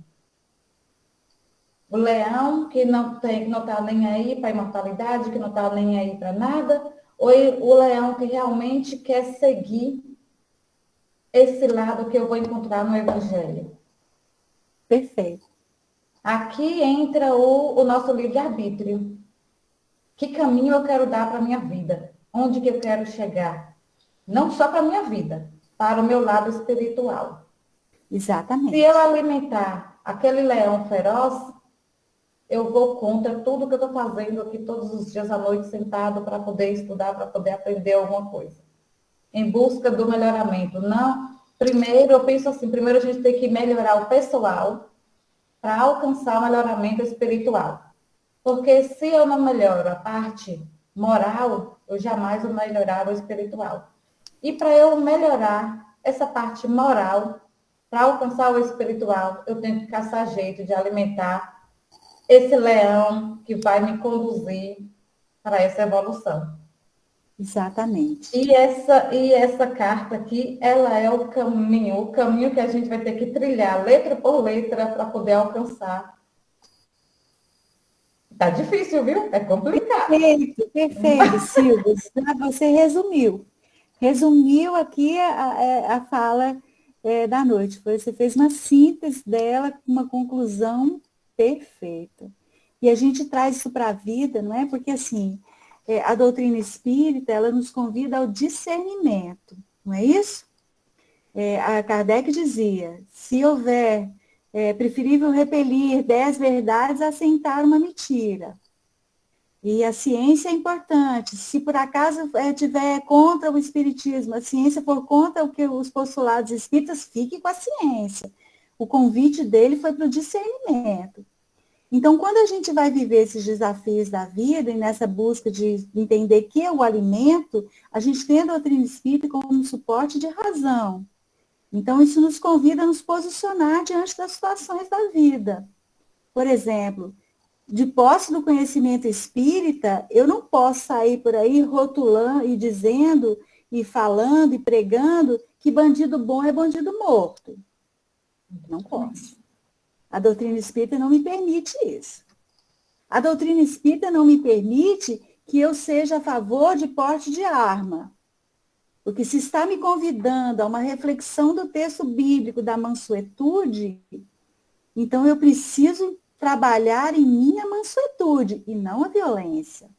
O leão que não está nem aí para a imortalidade, que não está nem aí para nada, ou o leão que realmente quer seguir esse lado que eu vou encontrar no Evangelho. Perfeito. Aqui entra o nosso livre-arbítrio. Que caminho eu quero dar para a minha vida? Onde que eu quero chegar? Não só para a minha vida, para o meu lado espiritual. Exatamente. Se eu alimentar aquele leão feroz, eu vou contra tudo que eu estou fazendo aqui todos os dias à noite, sentado para poder estudar, para poder aprender alguma coisa. Em busca do melhoramento. Não, primeiro, eu penso assim, primeiro a gente tem que melhorar o pessoal para alcançar o melhoramento espiritual. Porque se eu não melhoro a parte moral, eu jamais vou melhorar o espiritual. E para eu melhorar essa parte moral, para alcançar o espiritual, eu tenho que caçar jeito de alimentar esse leão que vai me conduzir para essa evolução. Exatamente. E essa carta aqui, ela é o caminho que a gente vai ter que trilhar letra por letra para poder alcançar. Tá difícil, viu? É complicado. Perfeito, Silvia. Você resumiu. Resumiu aqui a fala da noite. Você fez uma síntese dela, uma conclusão perfeita. E a gente traz isso para a vida, não é? Porque, assim, a doutrina espírita, ela nos convida ao discernimento, não é isso? A Kardec dizia, se houver... É preferível repelir 10 verdades a aceitar uma mentira. E a ciência é importante. Se por acaso tiver contra o espiritismo, a ciência for contra o que os postulados espíritas, fique com a ciência. O convite dele foi para o discernimento. Então, quando a gente vai viver esses desafios da vida e nessa busca de entender que é o alimento, a gente tem a doutrina espírita como um suporte de razão. Então, isso nos convida a nos posicionar diante das situações da vida. Por exemplo, de posse do conhecimento espírita, eu não posso sair por aí rotulando e dizendo, e falando, e pregando que bandido bom é bandido morto. Não posso. A doutrina espírita não me permite isso. A doutrina espírita não me permite que eu seja a favor de porte de arma. Porque se está me convidando a uma reflexão do texto bíblico da mansuetude, então eu preciso trabalhar em mim a mansuetude e não a violência.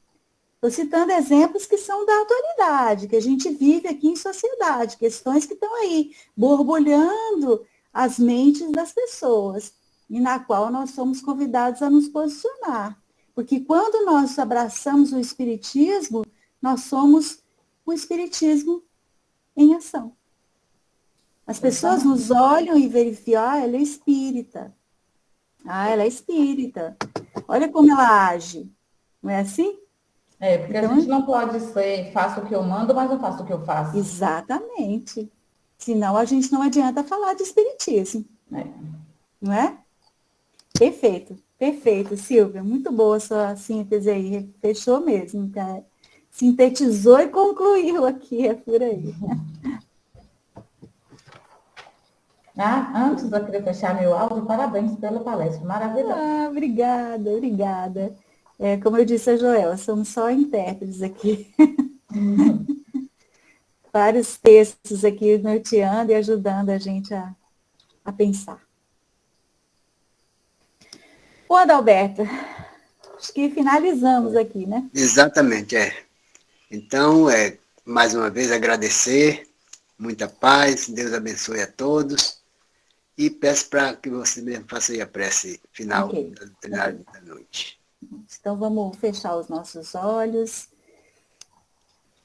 Estou citando exemplos que são da autoridade, que a gente vive aqui em sociedade, questões que estão aí, borbulhando as mentes das pessoas, e na qual nós somos convidados a nos posicionar. Porque quando nós abraçamos o Espiritismo, nós somos o Espiritismo em ação. As pessoas nos olham e verificam, ela é espírita. Ela é espírita. Olha como ela age. Não é assim? Porque então, a gente não pode ser, faço o que eu mando, mas não faço o que eu faço. Exatamente. Senão a gente não adianta falar de espiritismo. Não é? Perfeito, perfeito, Silvia. Muito boa a sua síntese aí. Fechou mesmo. Tá? Sintetizou e concluiu aqui, é por aí. Antes eu queria fechar meu áudio, parabéns pela palestra, maravilhosa. Obrigada, obrigada. Como eu disse a Joel, somos só intérpretes aqui. Vários textos aqui norteando e ajudando a gente a pensar. Ô, Adalberto, acho que finalizamos aqui, né? Exatamente, Então, mais uma vez agradecer, muita paz, Deus abençoe a todos. E peço para que você mesmo faça aí a prece final da noite. Então, vamos fechar os nossos olhos,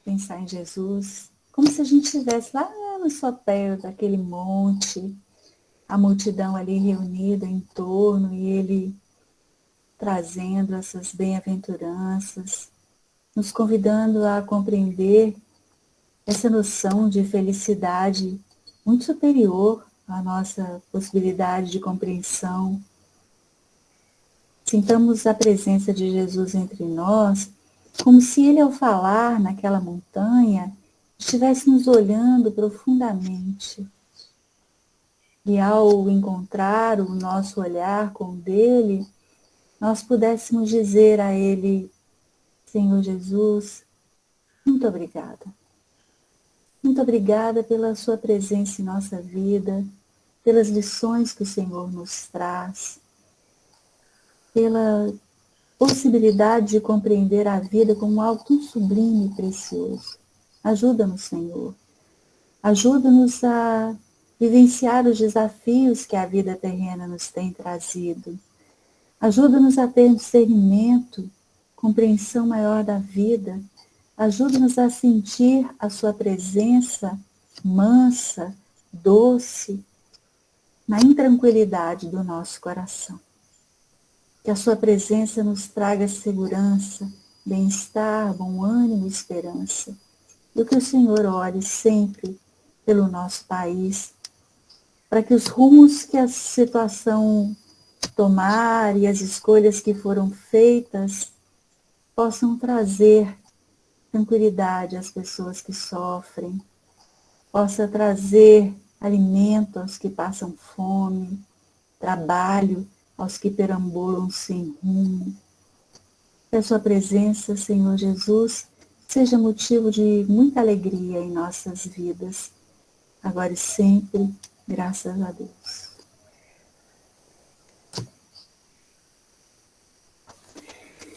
pensar em Jesus, como se a gente estivesse lá no sopé daquele monte, a multidão ali reunida em torno, e ele trazendo essas bem-aventuranças, nos convidando a compreender essa noção de felicidade muito superior à nossa possibilidade de compreensão. Sintamos a presença de Jesus entre nós, como se ele, ao falar naquela montanha, estivesse nos olhando profundamente. E ao encontrar o nosso olhar com o dele, nós pudéssemos dizer a ele: Senhor Jesus, muito obrigada. Muito obrigada pela sua presença em nossa vida, pelas lições que o Senhor nos traz, pela possibilidade de compreender a vida como algo tão sublime e precioso. Ajuda-nos, Senhor. Ajuda-nos a vivenciar os desafios que a vida terrena nos tem trazido. Ajuda-nos a ter discernimento, compreensão maior da vida. Ajuda-nos a sentir a sua presença mansa, doce, na intranquilidade do nosso coração. Que a sua presença nos traga segurança, bem-estar, bom ânimo e esperança. E que o Senhor olhe sempre pelo nosso país, para que os rumos que a situação tomar e as escolhas que foram feitas possam trazer tranquilidade às pessoas que sofrem, possa trazer alimento aos que passam fome, trabalho aos que perambulam sem rumo. Que a sua presença, Senhor Jesus, seja motivo de muita alegria em nossas vidas, agora e sempre, graças a Deus.